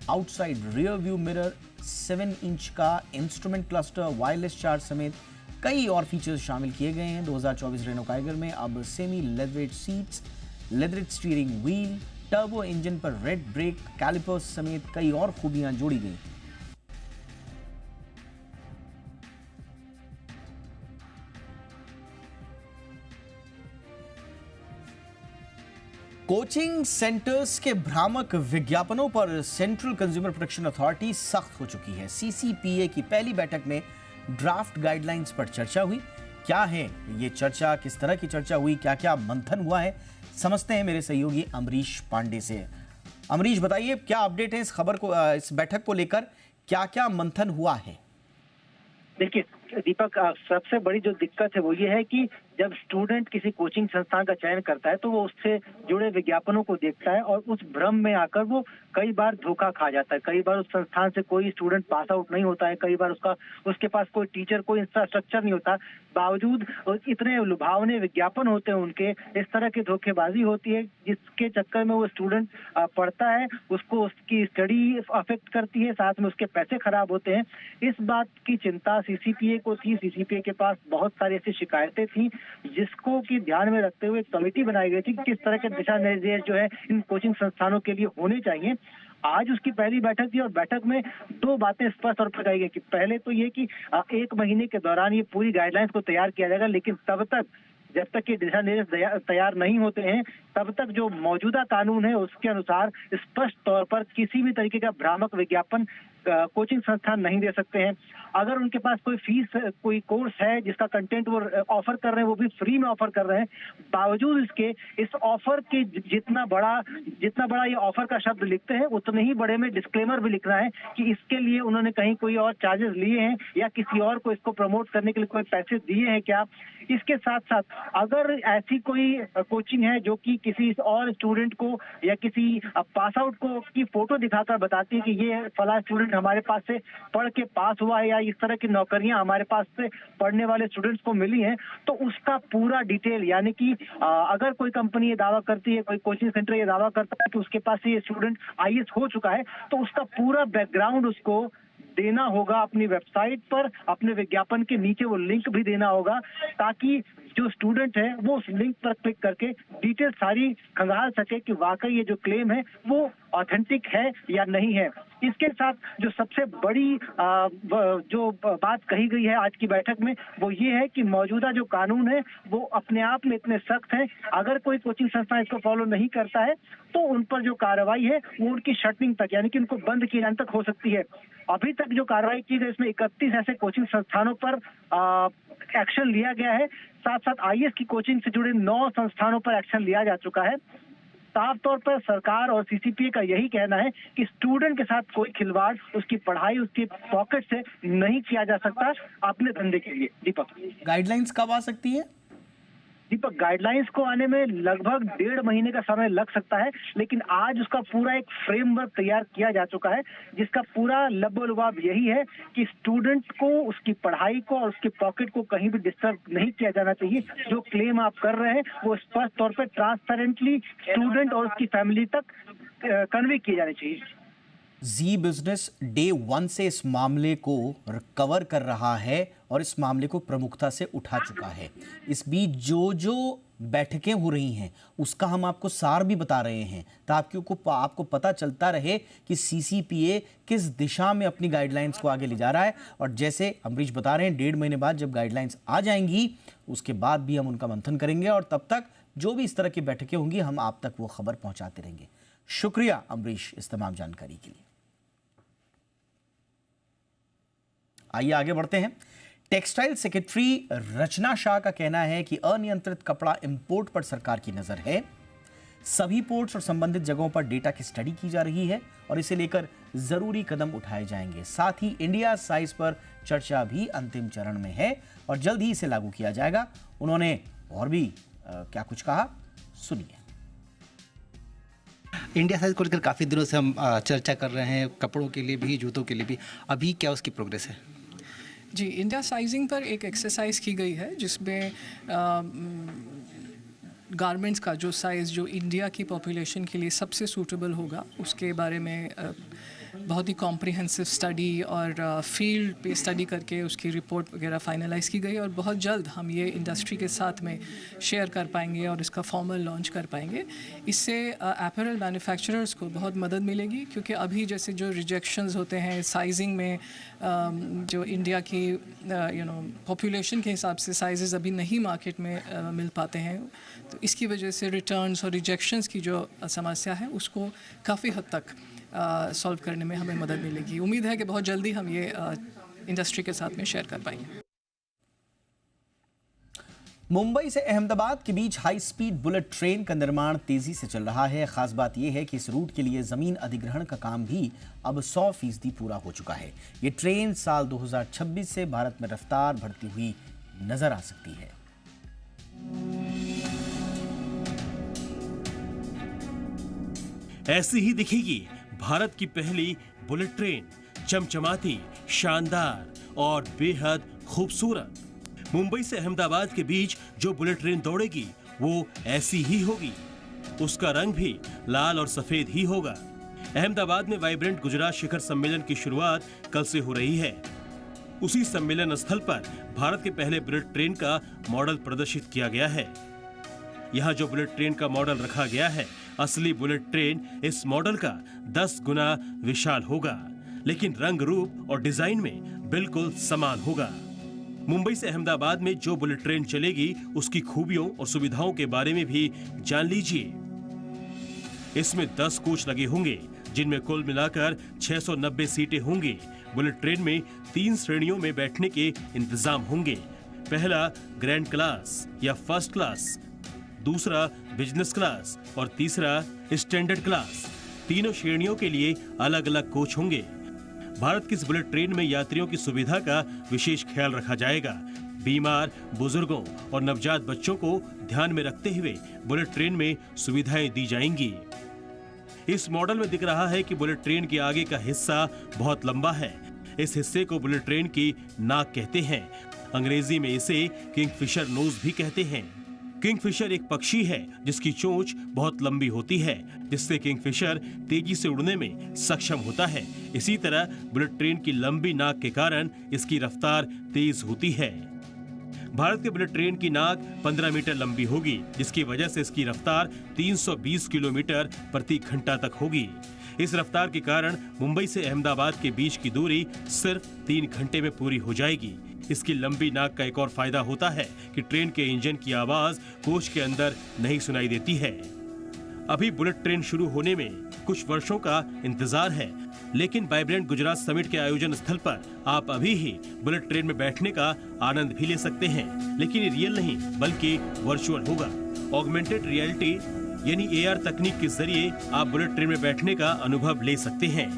outside rear view mirror, 7 inch का इंस्ट्रूमेंट क्लस्टर, वायरलेस चार्ज समेत कई और फीचर्स शामिल किए गए हैं। 2024 रेनो काइगर में अब semi leatherette seats, leatherette steering wheel, turbo engine पर रेड ब्रेक कैलिपर्स समेत कई और खूबियां जोड़ी गई। कोचिंग सेंटर्स के भ्रामक विज्ञापनों पर सेंट्रल कंज्यूमर प्रोटेक्शन अथॉरिटी सख्त हो चुकी है। CCPA की पहली बैठक में ड्राफ्ट गाइडलाइंस पर चर्चा हुई। क्या है ये चर्चा, किस तरह की चर्चा हुई, क्या क्या मंथन हुआ है, समझते हैं मेरे सहयोगी अमरीश पांडे से। अमरीश बताइए क्या अपडेट है इस खबर को, इस बैठक को लेकर क्या क्या मंथन हुआ है? देखिए दीपक, सबसे बड़ी जो दिक्कत है वो ये है कि जब स्टूडेंट किसी कोचिंग संस्थान का चयन करता है तो वो उससे जुड़े विज्ञापनों को देखता है और उस भ्रम में आकर वो कई बार धोखा खा जाता है। कई बार उस संस्थान से कोई स्टूडेंट पास आउट नहीं होता है, कई बार उसके पास कोई टीचर, कोई इंफ्रास्ट्रक्चर नहीं होता। बावजूद इतने लुभावने विज्ञापन होते हैं उनके, इस तरह की धोखेबाजी होती है जिसके चक्कर में वो स्टूडेंट पढ़ता है, उसको उसकी स्टडी अफेक्ट करती है, साथ में उसके पैसे खराब होते हैं। इस बात की चिंता CCPA को थी। CCPA के पास बहुत सारी ऐसी शिकायतें थी जिसको कि ध्यान में रखते हुए कमेटी बनाई गई थी कि किस तरह के दिशा निर्देश जो है इन कोचिंग संस्थानों के लिए होने चाहिए। आज उसकी पहली बैठक थी और बैठक में 2 बातें स्पष्ट तौर पर कही गई कि पहले तो ये कि 1 महीने के दौरान ये पूरी गाइडलाइंस को तैयार किया जाएगा, लेकिन तब तक जब तक ये दिशा निर्देश तैयार नहीं होते हैं तब तक जो मौजूदा कानून है उसके अनुसार स्पष्ट तौर पर किसी भी तरीके का भ्रामक विज्ञापन कोचिंग संस्थान नहीं दे सकते हैं। अगर उनके पास कोई फीस कोई कोर्स है जिसका कंटेंट वो ऑफर कर रहे हैं वो भी फ्री में ऑफर कर रहे हैं, बावजूद इसके इस ऑफर के जितना बड़ा ये ऑफर का शब्द लिखते हैं उतने ही बड़े में डिस्क्लेमर भी लिखना है कि इसके लिए उन्होंने कहीं कोई और चार्जेस लिए हैं या किसी और को इसको प्रमोट करने के लिए कोई पैसे दिए हैं क्या। इसके साथ साथ अगर ऐसी कोई कोचिंग है जो कि किसी और स्टूडेंट को या किसी पास आउट को की फोटो दिखाकर बताती है कि ये फला स्टूडेंट हमारे पास से पढ़ के पास हुआ है या इस तरह की नौकरियां हमारे पास से पढ़ने वाले स्टूडेंट्स को मिली हैं, तो उसका पूरा डिटेल यानी कि अगर कोई कंपनी ये दावा करती है, कोई कोचिंग सेंटर ये दावा करता है कि उसके पास ये स्टूडेंट IAS हो चुका है, तो उसका पूरा बैकग्राउंड उसको देना होगा अपनी वेबसाइट पर, अपने विज्ञापन के नीचे वो लिंक भी देना होगा ताकि जो स्टूडेंट है वो उस लिंक पर क्लिक करके डिटेल सारी खंगाल सके कि वाकई ये जो क्लेम है वो ऑथेंटिक है या नहीं है। इसके साथ जो सबसे बड़ी जो बात कही गई है आज की बैठक में वो ये है कि मौजूदा जो कानून है वो अपने आप में इतने सख्त हैं, अगर कोई कोचिंग संस्था इसको फॉलो नहीं करता है तो उन पर जो कार्रवाई है वो उनकी शटरिंग तक यानी कि उनको बंद किए जाने तक हो सकती है। अभी तक जो कार्रवाई की गई इसमें 31 ऐसे कोचिंग संस्थानों पर एक्शन लिया गया है, साथ साथ IAS की कोचिंग से जुड़े 9 संस्थानों पर एक्शन लिया जा चुका है। साफ तौर पर सरकार और CCPA का यही कहना है कि स्टूडेंट के साथ कोई खिलवाड़ उसकी पढ़ाई उसकी पॉकेट से नहीं किया जा सकता अपने धंधे के लिए। दीपक, गाइडलाइंस कब आ सकती है? दीपक, गाइडलाइंस को आने में लगभग 1.5 महीने का समय लग सकता है, लेकिन आज उसका पूरा एक फ्रेमवर्क तैयार किया जा चुका है जिसका पूरा लबोलुबाब यही है कि स्टूडेंट को उसकी पढ़ाई को और उसकी पॉकेट को कहीं भी डिस्टर्ब नहीं किया जाना चाहिए। जो क्लेम आप कर रहे हैं वो स्पष्ट तौर पर ट्रांसपेरेंटली स्टूडेंट और उसकी फैमिली तक कन्वे किए जाने चाहिए। जी बिजनेस डे 1 से इस मामले को कवर कर रहा है और इस मामले को प्रमुखता से उठा चुका है। इस बीच जो बैठकें हो रही हैं उसका हम आपको सार भी बता रहे हैं ताकि आपको पता चलता रहे कि CCPA किस दिशा में अपनी गाइडलाइंस को आगे ले जा रहा है। और जैसे अमरीश बता रहे हैं 1.5 महीने बाद जब गाइडलाइंस आ जाएंगी उसके बाद भी हम उनका मंथन करेंगे और तब तक जो भी इस तरह की बैठकें होंगी हम आप तक वो खबर पहुंचाते रहेंगे। शुक्रिया अमरीश इस तमाम जानकारी के लिए। आइए आगे बढ़ते हैं। टेक्सटाइल सेक्रेटरी रचना शाह का कहना है कि अनियंत्रित कपड़ा इंपोर्ट पर सरकार की नजर है। सभी पोर्ट्स और संबंधित जगहों पर डेटा की स्टडी की जा रही है और इसे लेकर जरूरी कदम उठाए जाएंगे। साथ ही इंडिया साइज पर चर्चा भी अंतिम चरण में है और जल्द ही इसे लागू किया जाएगा। उन्होंने और भी क्या कुछ कहा, सुनिए। इंडिया साइज को लेकर काफ़ी दिनों से हम चर्चा कर रहे हैं, कपड़ों के लिए भी जूतों के लिए भी, अभी क्या उसकी प्रोग्रेस है? जी, इंडिया साइजिंग पर एक एक्सरसाइज की गई है जिसमें गारमेंट्स का जो साइज़ जो इंडिया की पॉपुलेशन के लिए सबसे सूटेबल होगा उसके बारे में बहुत ही कॉम्प्रिहेंसिव स्टडी और फील्ड पे स्टडी करके उसकी रिपोर्ट वगैरह फाइनलाइज की गई और बहुत जल्द हम ये इंडस्ट्री के साथ में शेयर कर पाएंगे और इसका फॉर्मल लॉन्च कर पाएंगे। इससे अपैरल मैन्युफैक्चरर्स को बहुत मदद मिलेगी क्योंकि अभी जैसे जो रिजेक्शंस होते हैं साइजिंग में जो इंडिया की पॉपुलेशन के हिसाब से साइजेस अभी नहीं मार्केट में मिल पाते हैं, तो इसकी वजह से रिटर्न्स और रिजेक्शंस की जो समस्या है उसको काफ़ी हद तक सॉल्व करने में हमें मदद मिलेगी। उम्मीद है कि बहुत जल्दी हम ये इंडस्ट्री के साथ में शेयर कर पाएंगे। मुंबई से अहमदाबाद के बीच हाई स्पीड बुलेट ट्रेन का निर्माण तेजी से चल रहा है। खास बात यह है कि इस रूट के लिए जमीन अधिग्रहण का काम भी अब 100% पूरा हो चुका है। ये ट्रेन साल 2026 से भारत में रफ्तार बढ़ती हुई नजर आ सकती है। ऐसी ही दिखेगी भारत की पहली बुलेट ट्रेन, चमचमाती, शानदार और बेहद खूबसूरत। मुंबई से अहमदाबाद के बीच जो बुलेट ट्रेन दौड़ेगी वो ऐसी ही होगी। उसका रंग भी लाल और सफेद ही होगा। अहमदाबाद में वाइब्रेंट गुजरात शिखर सम्मेलन की शुरुआत कल से हो रही है। उसी सम्मेलन स्थल पर भारत के पहले बुलेट ट्रेन का मॉडल प्रदर्शित किया गया है। यहाँ जो बुलेट ट्रेन का मॉडल रखा गया है, असली बुलेट ट्रेन इस मॉडल का 10 गुना विशाल होगा, लेकिन रंग रूप और डिजाइन में बिल्कुल समान होगा। मुंबई से अहमदाबाद में जो बुलेट ट्रेन चलेगी उसकी खूबियों और सुविधाओं के बारे में भी जान लीजिए। इसमें 10 कोच लगे होंगे जिनमें कुल मिलाकर 690 सीटें होंगी। बुलेट ट्रेन में 3 श्रेणियों में बैठने के इंतजाम होंगे। पहला ग्रैंड क्लास या फर्स्ट क्लास, दूसरा बिजनेस क्लास और तीसरा स्टैंडर्ड क्लास। तीनों श्रेणियों के लिए अलग अलग कोच होंगे। भारत की इस बुलेट ट्रेन में यात्रियों की सुविधा का विशेष ख्याल रखा जाएगा। बीमार, बुजुर्गों और नवजात बच्चों को ध्यान में रखते हुए बुलेट ट्रेन में सुविधाएं दी जाएंगी। इस मॉडल में दिख रहा है कि बुलेट ट्रेन के आगे का हिस्सा बहुत लंबा है। इस हिस्से को बुलेट ट्रेन की नाक कहते हैं। अंग्रेजी में इसे किंगफिशर नोज भी कहते हैं। किंगफिशर एक पक्षी है जिसकी चोंच बहुत लंबी होती है, जिससे किंगफिशर तेजी से उड़ने में सक्षम होता है। इसी तरह बुलेट ट्रेन की लंबी नाक के कारण इसकी रफ्तार तेज होती है। भारत के बुलेट ट्रेन की नाक 15 मीटर लंबी होगी, जिसकी वजह से इसकी रफ्तार 320 किलोमीटर प्रति घंटा तक होगी। इस रफ्तार के कारण मुंबई से अहमदाबाद के बीच की दूरी सिर्फ 3 घंटे में पूरी हो जाएगी। इसकी लंबी नाक का एक और फायदा होता है कि ट्रेन के इंजन की आवाज कोच के अंदर नहीं सुनाई देती है। अभी बुलेट ट्रेन शुरू होने में कुछ वर्षों का इंतजार है, लेकिन वाइब्रेंट गुजरात समिट के आयोजन स्थल पर आप अभी ही बुलेट ट्रेन में बैठने का आनंद भी ले सकते हैं। लेकिन ये रियल नहीं बल्कि वर्चुअल होगा। ऑगमेंटेड रियलिटी यानी AR तकनीक के जरिए आप बुलेट ट्रेन में बैठने का अनुभव ले सकते हैं।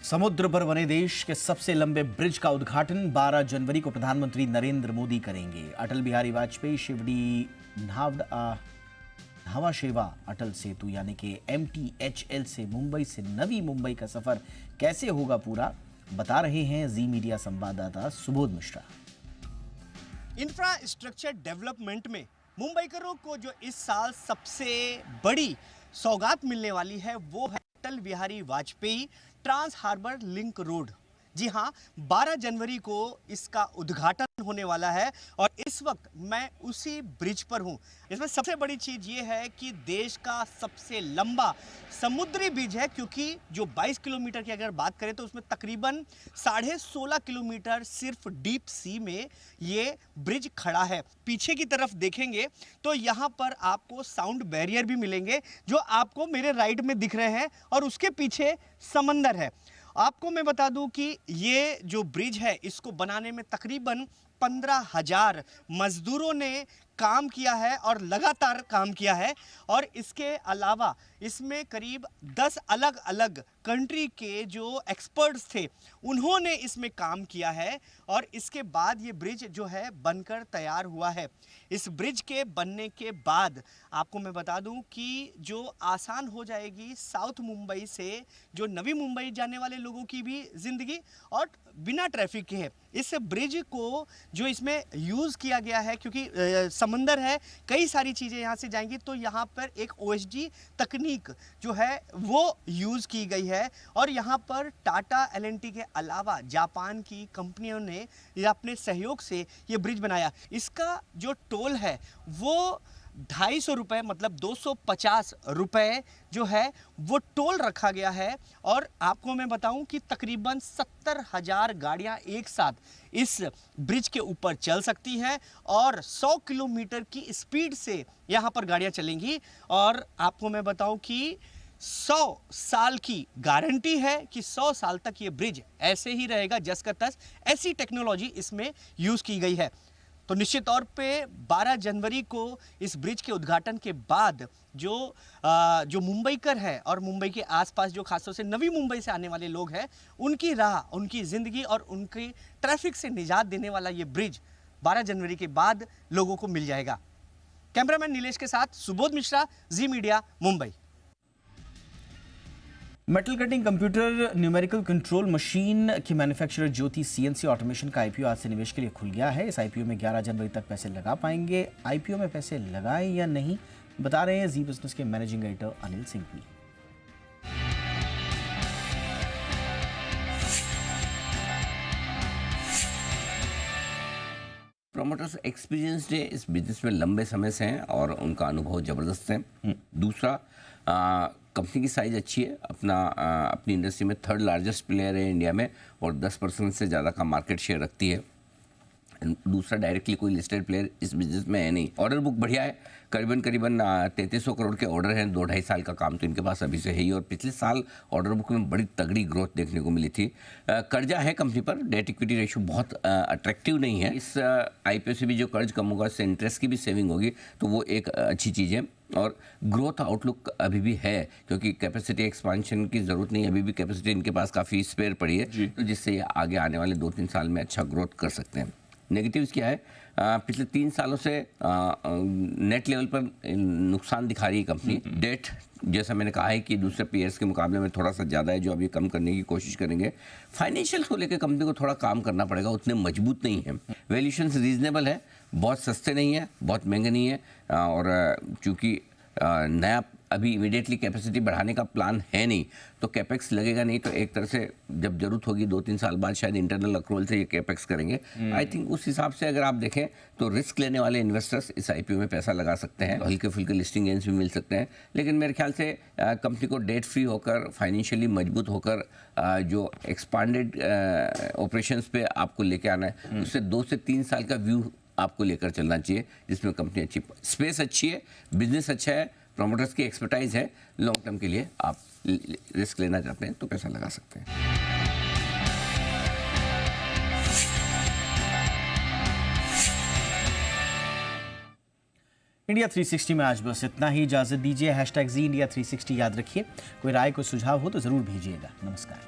समुद्र पर बने देश के सबसे लंबे ब्रिज का उद्घाटन 12 जनवरी को प्रधानमंत्री नरेंद्र मोदी करेंगे। अटल बिहारी वाजपेयी शिवडी न्हावा शेवा अटल सेतु यानी कि MTHL से मुंबई से नवी मुंबई का सफर कैसे होगा पूरा, बता रहे हैं जी मीडिया संवाददाता सुबोध मिश्रा। इंफ्रास्ट्रक्चर डेवलपमेंट में मुंबईकरों को जो इस साल सबसे बड़ी सौगात मिलने वाली है वो है Atal Bihari Vajpayee trans harbour link road. जी हाँ, 12 जनवरी को इसका उद्घाटन होने वाला है और इस वक्त मैं उसी ब्रिज पर हूँ। इसमें सबसे बड़ी चीज़ ये है कि देश का सबसे लंबा समुद्री ब्रिज है, क्योंकि जो 22 किलोमीटर की अगर बात करें तो उसमें तकरीबन 16.5 किलोमीटर सिर्फ डीप सी में ये ब्रिज खड़ा है। पीछे की तरफ देखेंगे तो यहाँ पर आपको साउंड बैरियर भी मिलेंगे जो आपको मेरे राइट में दिख रहे हैं और उसके पीछे समंदर है। आपको मैं बता दूं कि ये जो ब्रिज है इसको बनाने में तकरीबन 15,000 मजदूरों ने काम किया है और लगातार काम किया है। और इसके अलावा इसमें करीब 10 अलग अलग कंट्री के जो एक्सपर्ट्स थे उन्होंने इसमें काम किया है और इसके बाद ये ब्रिज जो है बनकर तैयार हुआ है। इस ब्रिज के बनने के बाद आपको मैं बता दूं कि जो आसान हो जाएगी साउथ मुंबई से जो नवी मुंबई जाने वाले लोगों की भी ज़िंदगी और बिना ट्रैफिक के है। इस ब्रिज को जो इसमें यूज़ किया गया है क्योंकि समंदर है, कई सारी चीज़ें यहाँ से जाएंगी, तो यहाँ पर एक OSD तकनीक जो है वो यूज़ की गई है। और यहाँ पर टाटा LNT के अलावा जापान की कंपनियों ने अपने सहयोग से ये ब्रिज बनाया। इसका जो टोल है वो 250 रुपये मतलब 250 रुपये जो है वो टोल रखा गया है। और आपको मैं बताऊं कि तकरीबन 70,000 गाड़ियां एक साथ इस ब्रिज के ऊपर चल सकती हैं और 100 किलोमीटर की स्पीड से यहाँ पर गाड़ियां चलेंगी। और आपको मैं बताऊं कि 100 साल की गारंटी है कि 100 साल तक ये ब्रिज ऐसे ही रहेगा जस का तस। ऐसी टेक्नोलॉजी इसमें यूज़ की गई है। तो निश्चित तौर पे 12 जनवरी को इस ब्रिज के उद्घाटन के बाद जो मुंबईकर है और मुंबई के आसपास जो खासतौर से नवी मुंबई से आने वाले लोग हैं उनकी राह, उनकी ज़िंदगी और उनकी ट्रैफिक से निजात देने वाला ये ब्रिज 12 जनवरी के बाद लोगों को मिल जाएगा। कैमरामैन नीलेश के साथ Subodh Mishra, Zee Media, Mumbai. Metal cutting computer numerical control machine की मैन्युफैक्चरर ज्योति CNC ऑटोमेशन का IPO आज से निवेश के लिए खुल गया है। इस IPO में 11 जनवरी तक पैसे लगा पाएंगे। IPO में पैसे लगाएं या नहीं, बता रहे हैं जी बिजनेस के managing editor Anil Singhvi. Promoters experienced है, इस बिजनेस में लंबे समय से हैं और उनका अनुभव जबरदस्त है। दूसरा कंपनी की साइज़ अच्छी है, अपनी इंडस्ट्री में थर्ड लार्जेस्ट प्लेयर है इंडिया में और 10% से ज़्यादा का मार्केट शेयर रखती है। दूसरा डायरेक्टली कोई लिस्टेड प्लेयर इस बिजनेस में है नहीं। ऑर्डर बुक बढ़िया है, करीबन 3300 करोड़ के ऑर्डर हैं, 2-2.5 साल का काम तो इनके पास अभी से है ही। और पिछले साल ऑर्डर बुक में बड़ी तगड़ी ग्रोथ देखने को मिली थी। कर्जा है कंपनी पर, डेट इक्विटी रेशियो बहुत अट्रैक्टिव नहीं है। इस IPO से भी जो कर्ज कम होगा, इससे इंटरेस्ट की भी सेविंग होगी, तो वो एक अच्छी चीज़ है। और ग्रोथ आउटलुक अभी भी है, क्योंकि कैपेसिटी एक्सपांशन की ज़रूरत नहीं है, अभी भी कैपेसिटी इनके पास काफ़ी स्पेयर पड़ी है, तो जिससे ये आगे आने वाले 2-3 साल में अच्छा ग्रोथ कर सकते हैं। नेगेटिव्स क्या है? पिछले 3 सालों से नेट लेवल पर नुकसान दिखा रही है कंपनी। डेट जैसा मैंने कहा है कि दूसरे पीयर्स के मुकाबले में थोड़ा सा ज़्यादा है, जो अभी कम करने की कोशिश करेंगे। फाइनेंशियल्स को लेकर कंपनी को थोड़ा काम करना पड़ेगा, उतने मजबूत नहीं है। वैल्यूएशंस रीजनेबल है, बहुत सस्ते नहीं है, बहुत महंगे नहीं है। और चूँकि नया अभी इमीडिएटली कैपेसिटी बढ़ाने का प्लान है नहीं, तो कैपेक्स लगेगा नहीं, तो एक तरह से जब जरूरत होगी 2-3 साल बाद शायद इंटरनल अक्रूवल से ये कैपेक्स करेंगे। आई थिंक उस हिसाब से अगर आप देखें तो रिस्क लेने वाले इन्वेस्टर्स इस IPO में पैसा लगा सकते हैं, हल्के फुल्के लिस्टिंग गेन्स भी मिल सकते हैं। लेकिन मेरे ख्याल से कंपनी को डेट फ्री होकर, फाइनेंशियली मजबूत होकर, जो एक्सपांडेड ऑपरेशंस पे आपको लेके आना है, उससे 2 से 3 साल का व्यू आपको लेकर चलना चाहिए, जिसमें कंपनी अच्छी, स्पेस अच्छी है, बिजनेस अच्छा है, प्रोमोटर्स की एक्सपर्टाइज है। लॉन्ग टर्म के लिए आप रिस्क लेना चाहते हैं तो पैसा लगा सकते हैं। इंडिया 360 में आज बस इतना ही। इजाजत दीजिए। #ZEIndia360 याद रखिए। कोई राय, कोई सुझाव हो तो जरूर भेजिएगा। नमस्कार।